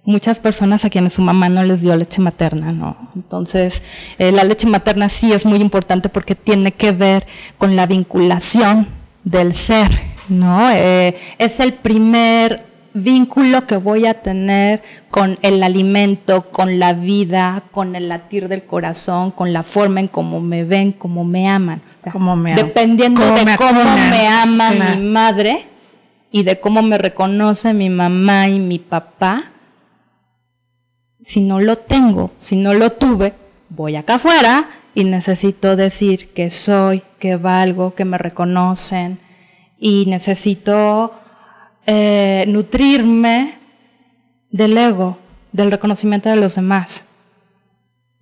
muchas personas a quienes su mamá no les dio leche materna, ¿no? Entonces, la leche materna sí es muy importante porque tiene que ver con la vinculación del ser, ¿no? Es el primer vínculo que voy a tener con el alimento, con la vida, con el latir del corazón, con la forma en cómo me ven, cómo me aman. Dependiendo de cómo me ama mi madre y de cómo me reconoce mi mamá y mi papá, si no lo tengo, si no lo tuve, voy acá afuera y necesito decir que soy, que valgo, que me reconocen, y necesito nutrirme del ego, del reconocimiento de los demás.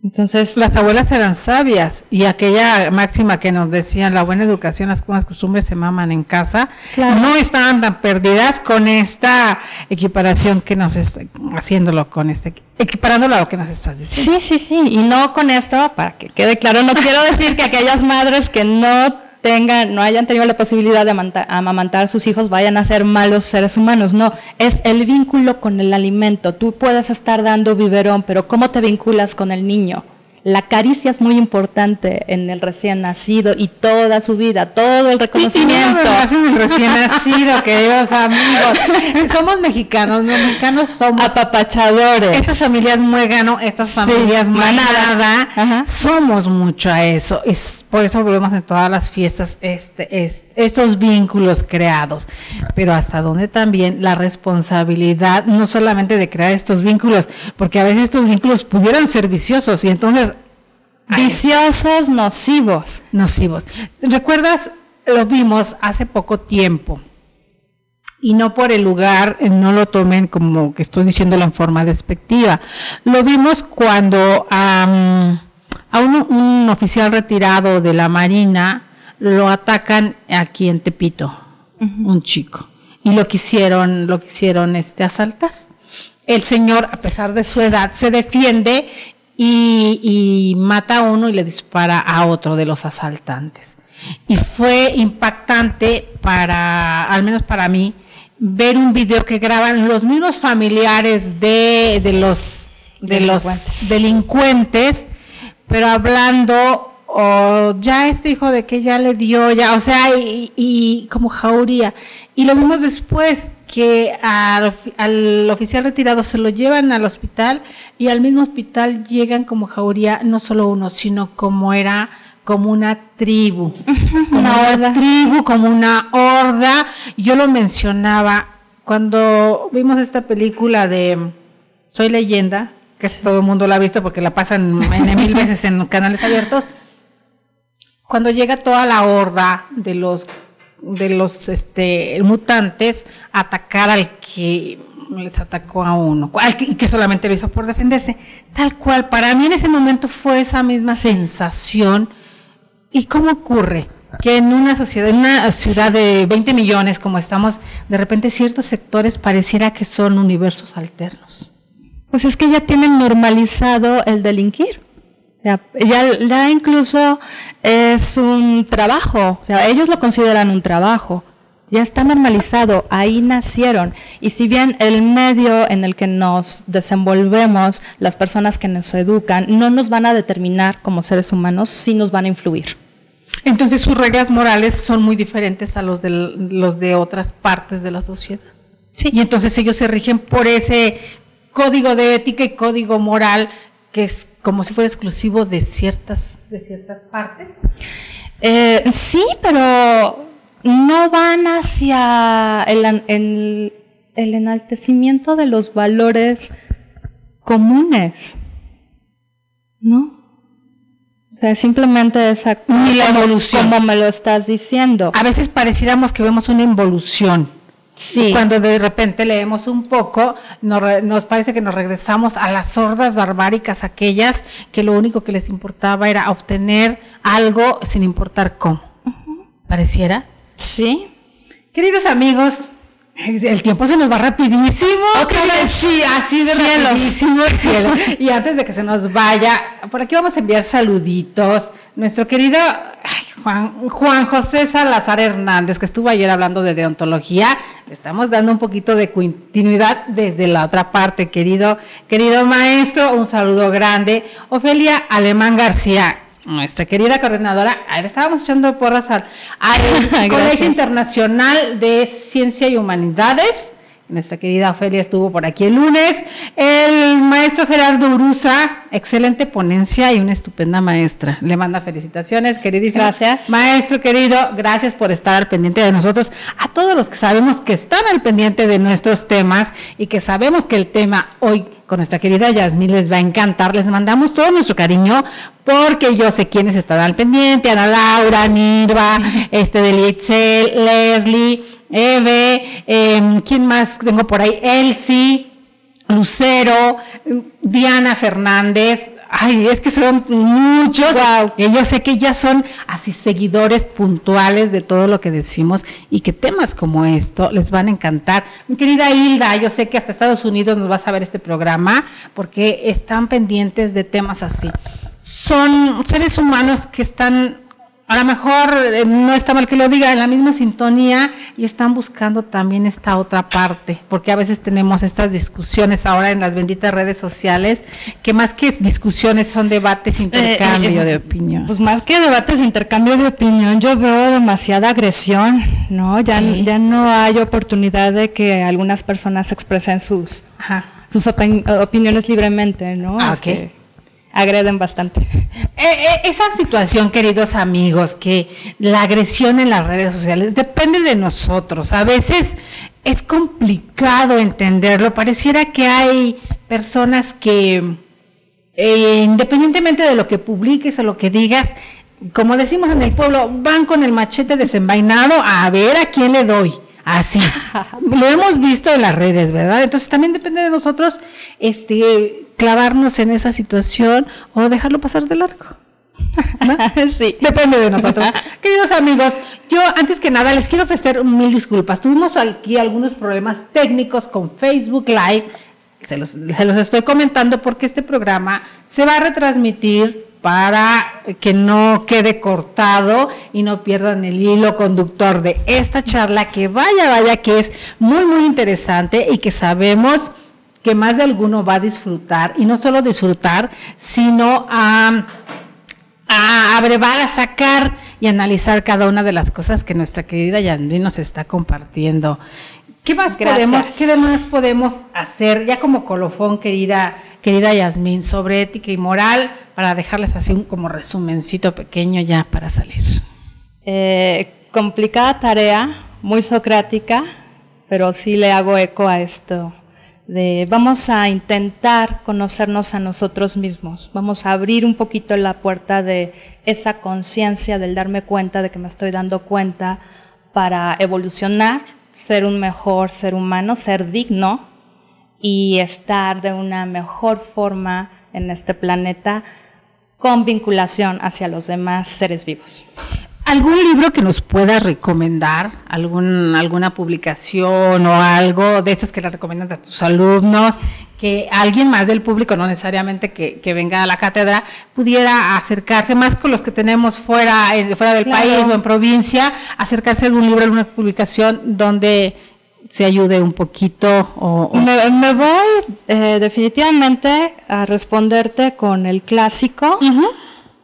Entonces, las abuelas eran sabias, y aquella máxima que nos decían, la buena educación, las buenas costumbres se maman en casa, claro, no estaban tan perdidas con esta equiparación que nos está haciéndolo con equiparándolo a lo que nos estás diciendo. Sí, y no con esto, para que quede claro, no quiero decir que aquellas madres que no no hayan tenido la posibilidad de amamantar a sus hijos, vayan a ser malos seres humanos. No, es el vínculo con el alimento. Tú puedes estar dando biberón, pero ¿cómo te vinculas con el niño? La caricia es muy importante en el recién nacido y toda su vida, todo el reconocimiento. Y no el recién nacido, queridos amigos. Somos mexicanos, los mexicanos somos apapachadores. Estas familias muégano, estas familias manada, somos mucho a eso. Es por eso volvemos en todas las fiestas estos vínculos creados. Pero hasta donde también la responsabilidad, no solamente de crear estos vínculos, porque a veces estos vínculos pudieran ser viciosos y entonces viciosos, nocivos. ¿Recuerdas? Lo vimos hace poco tiempo. Y no por el lugar, no lo tomen como que estoy diciéndolo en forma despectiva. Lo vimos cuando a un oficial retirado de la Marina lo atacan aquí en Tepito, un chico. Y lo quisieron asaltar. El señor, a pesar de su edad, se defiende y mata a uno y le dispara a otro de los asaltantes. Y fue impactante al menos para mí, ver un video que graban los mismos familiares de los delincuentes, pero hablando, ya hijo de que ya le dio, y como jauría. Y lo vimos después, que al oficial retirado se lo llevan al hospital y al mismo hospital llegan como jauría, no solo uno, sino como una tribu, como una horda. Yo lo mencionaba cuando vimos esta película de Soy Leyenda, que todo el mundo la ha visto porque la pasan mil veces en canales abiertos. Cuando llega toda la horda de los mutantes a atacar al que les atacó a uno, y que solamente lo hizo por defenderse, tal cual, para mí en ese momento fue esa misma sensación. ¿Y cómo ocurre que en una ciudad de 20 millones como estamos, de repente ciertos sectores pareciera que son universos alternos? Pues es que ya tienen normalizado el delinquir. Ya incluso es un trabajo, ellos lo consideran un trabajo, ya está normalizado, ahí nacieron. Y si bien el medio en el que nos desenvolvemos, las personas que nos educan, no nos van a determinar como seres humanos, sí nos van a influir. Entonces sus reglas morales son muy diferentes a los de otras partes de la sociedad. Sí. Y entonces ellos se rigen por ese código de ética y código moral que es como si fuera exclusivo de ciertas partes. Sí, pero no van hacia el enaltecimiento de los valores comunes, ¿no? O sea, simplemente esa ni la evolución, como me lo estás diciendo. A veces pareciéramos que vemos una involución. Sí. Cuando de repente leemos un poco, nos parece que nos regresamos a las hordas barbáricas, aquellas que lo único que les importaba era obtener algo sin importar cómo. ¿Pareciera? Sí. Queridos amigos, el tiempo se nos va rapidísimo. Otra vez. Sí, así de rapidísimo el cielo. Y antes de que se nos vaya, por aquí vamos a enviar saluditos. Nuestro querido Juan José Salazar Hernández, que estuvo ayer hablando de deontología, le estamos dando un poquito de continuidad desde la otra parte, querido maestro, un saludo grande. Ofelia Alemán García, nuestra querida coordinadora, ahí le estábamos echando porras al Colegio Internacional de Ciencia y Humanidades. Nuestra querida Ofelia estuvo por aquí el lunes. El maestro Gerardo Uruza, excelente ponencia y una estupenda maestra. Le manda felicitaciones, queridísimo. Gracias. Maestro querido, gracias por estar al pendiente de nosotros. A todos los que sabemos que están al pendiente de nuestros temas y que sabemos que el tema hoy con nuestra querida Yasmín les va a encantar. Les mandamos todo nuestro cariño porque yo sé quiénes están al pendiente. Ana Laura, Nirva, Delietzel, Leslie, Eve, ¿quién más tengo por ahí? Elsie, Lucero, Diana Fernández. Ay, es que son muchos. Wow. Yo sé que ya son así seguidores puntuales de todo lo que decimos y que temas como esto les van a encantar. Mi querida Hilda, yo sé que hasta Estados Unidos nos vas a ver este programa porque están pendientes de temas así. Son seres humanos que están a lo mejor no está mal que lo diga, en la misma sintonía y están buscando también esta otra parte, porque a veces tenemos estas discusiones ahora en las benditas redes sociales, que más que discusiones son debates, intercambio de opinión. Pues más que debates, intercambio de opinión, yo veo demasiada agresión, ¿no? Ya no hay oportunidad de que algunas personas expresen sus opiniones libremente, ¿no? Ok. Agreden bastante. Esa situación, queridos amigos, que la agresión en las redes sociales depende de nosotros. A veces es complicado entenderlo. Pareciera que hay personas que, independientemente de lo que publiques o lo que digas, como decimos en el pueblo, van con el machete desenvainado a ver a quién le doy. Así, lo hemos visto en las redes, ¿verdad? Entonces también depende de nosotros clavarnos en esa situación o dejarlo pasar de largo, ¿no? Sí. Depende de nosotros. Queridos amigos, yo antes que nada les quiero ofrecer 1000 disculpas. Tuvimos aquí algunos problemas técnicos con Facebook Live, se los estoy comentando porque este programa se va a retransmitir para que no quede cortado y no pierdan el hilo conductor de esta charla, que vaya que es muy, muy interesante y que sabemos que más de alguno va a disfrutar, y no solo disfrutar, sino a abrevar, a sacar y analizar cada una de las cosas que nuestra querida Yandri nos está compartiendo. ¿Qué más podemos hacer ya como colofón, querida Yasmín, sobre ética y moral, para dejarles así un como resumencito pequeño ya para salir? Complicada tarea, muy socrática, pero sí le hago eco a esto de vamos a intentar conocernos a nosotros mismos, vamos a abrir un poquito la puerta de esa conciencia, del darme cuenta de que me estoy dando cuenta, para evolucionar, ser un mejor ser humano, ser digno y estar de una mejor forma en este planeta con vinculación hacia los demás seres vivos. ¿Algún libro que nos puedas recomendar? ¿Alguna publicación o algo de esos que le recomiendan a tus alumnos? Que alguien más del público, no necesariamente que venga a la cátedra, pudiera acercarse, más con los que tenemos fuera del país o en provincia, acercarse a algún libro, alguna publicación donde se ayude un poquito. Me voy definitivamente a responderte con el clásico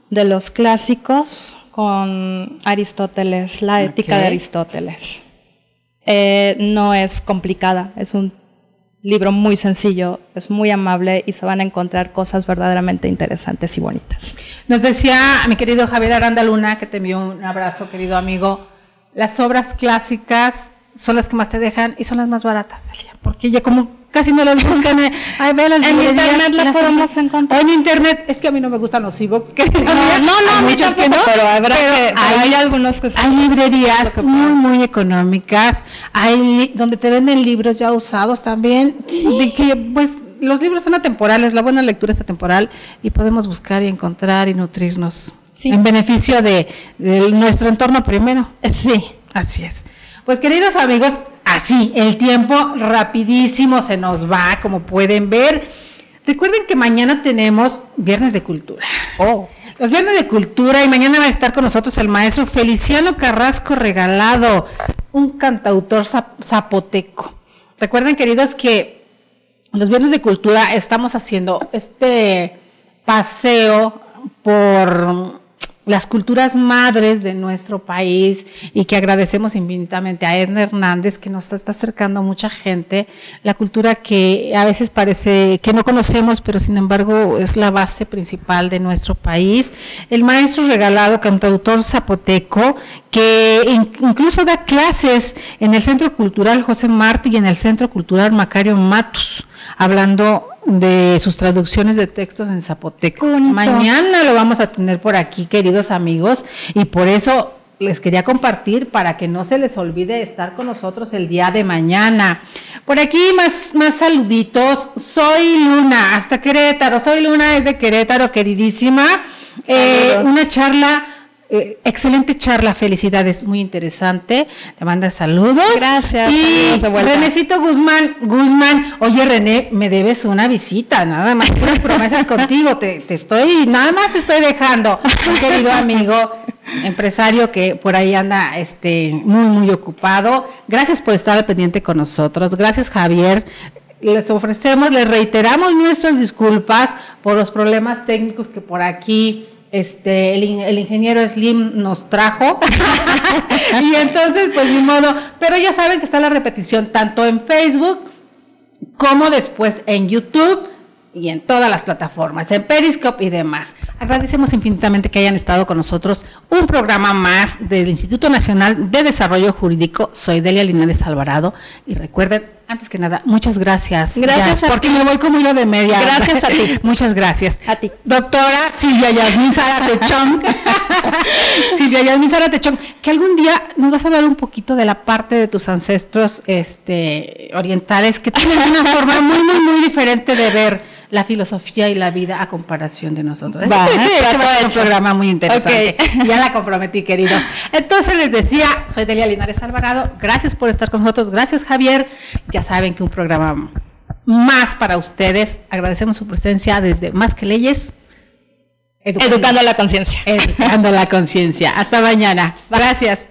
de los clásicos, con Aristóteles, la ética de Aristóteles. No es complicada, es un libro muy sencillo, es muy amable y se van a encontrar cosas verdaderamente interesantes y bonitas. Nos decía mi querido Javier Aranda Luna, que te envió un abrazo, querido amigo, las obras clásicas son las que más te dejan y son las más baratas, porque ya como casi no las buscan, en internet la podemos encontrar. En internet, es que a mí no me gustan los e-books. No, muchos que no, pero hay algunos que sí. Hay librerías muy económicas, hay donde te venden libros ya usados también, de que pues los libros son atemporales, la buena lectura es atemporal y podemos buscar y encontrar y nutrirnos en beneficio de nuestro entorno primero. Sí, así es. Pues queridos amigos, así, el tiempo rapidísimo se nos va, como pueden ver. Recuerden que mañana tenemos Viernes de Cultura. Los Viernes de Cultura, y mañana va a estar con nosotros el maestro Feliciano Carrasco Regalado, un cantautor zapoteco. Recuerden, queridos, que los Viernes de Cultura estamos haciendo este paseo por las culturas madres de nuestro país, y que agradecemos infinitamente a Edna Hernández, que nos está acercando a mucha gente, la cultura que a veces parece que no conocemos, pero sin embargo es la base principal de nuestro país. El maestro Regalado, cantautor zapoteco, que incluso da clases en el Centro Cultural José Martí y en el Centro Cultural Macario Matus, hablando de sus traducciones de textos en zapoteco. Mañana lo vamos a tener por aquí, queridos amigos, y por eso les quería compartir para que no se les olvide estar con nosotros el día de mañana. Por aquí más saluditos. Soy Luna, hasta Querétaro. Soy Luna desde Querétaro, queridísima. Una charla, excelente charla, felicidades, muy interesante. Te manda saludos. Gracias. Y Renecito Guzmán, oye René, me debes una visita, nada más puras promesas contigo, nada más estoy dejando, querido amigo. empresario que por ahí anda muy ocupado. Gracias por estar al pendiente con nosotros. Gracias, Javier. Les reiteramos nuestras disculpas por los problemas técnicos que por aquí el ingeniero Slim nos trajo. Y entonces, pues ni modo. Pero ya saben que está la repetición tanto en Facebook como después en YouTube y en todas las plataformas, en Periscope y demás. Agradecemos infinitamente que hayan estado con nosotros un programa más del Instituto Nacional de Desarrollo Jurídico. Soy Delia Linares Alvarado y recuerden, antes que nada, muchas gracias. Gracias a ti. Porque me voy como hilo de media. Gracias a ti. Muchas gracias. A ti. Doctora Silvia Yasmín Zárate Chong. Silvia Yasmín Zárate Chong, que algún día nos vas a hablar un poquito de la parte de tus ancestros orientales, que tienen una forma muy diferente de ver la filosofía y la vida a comparación de nosotros. Va a ser un programa muy interesante. Okay. Ya la comprometí, queridos. Entonces les decía, soy Delia Linares Alvarado. Gracias por estar con nosotros. Gracias, Javier. Ya saben que un programa más para ustedes. Agradecemos su presencia desde Más que Leyes. Educando la conciencia. Educando la conciencia. Hasta mañana. Gracias.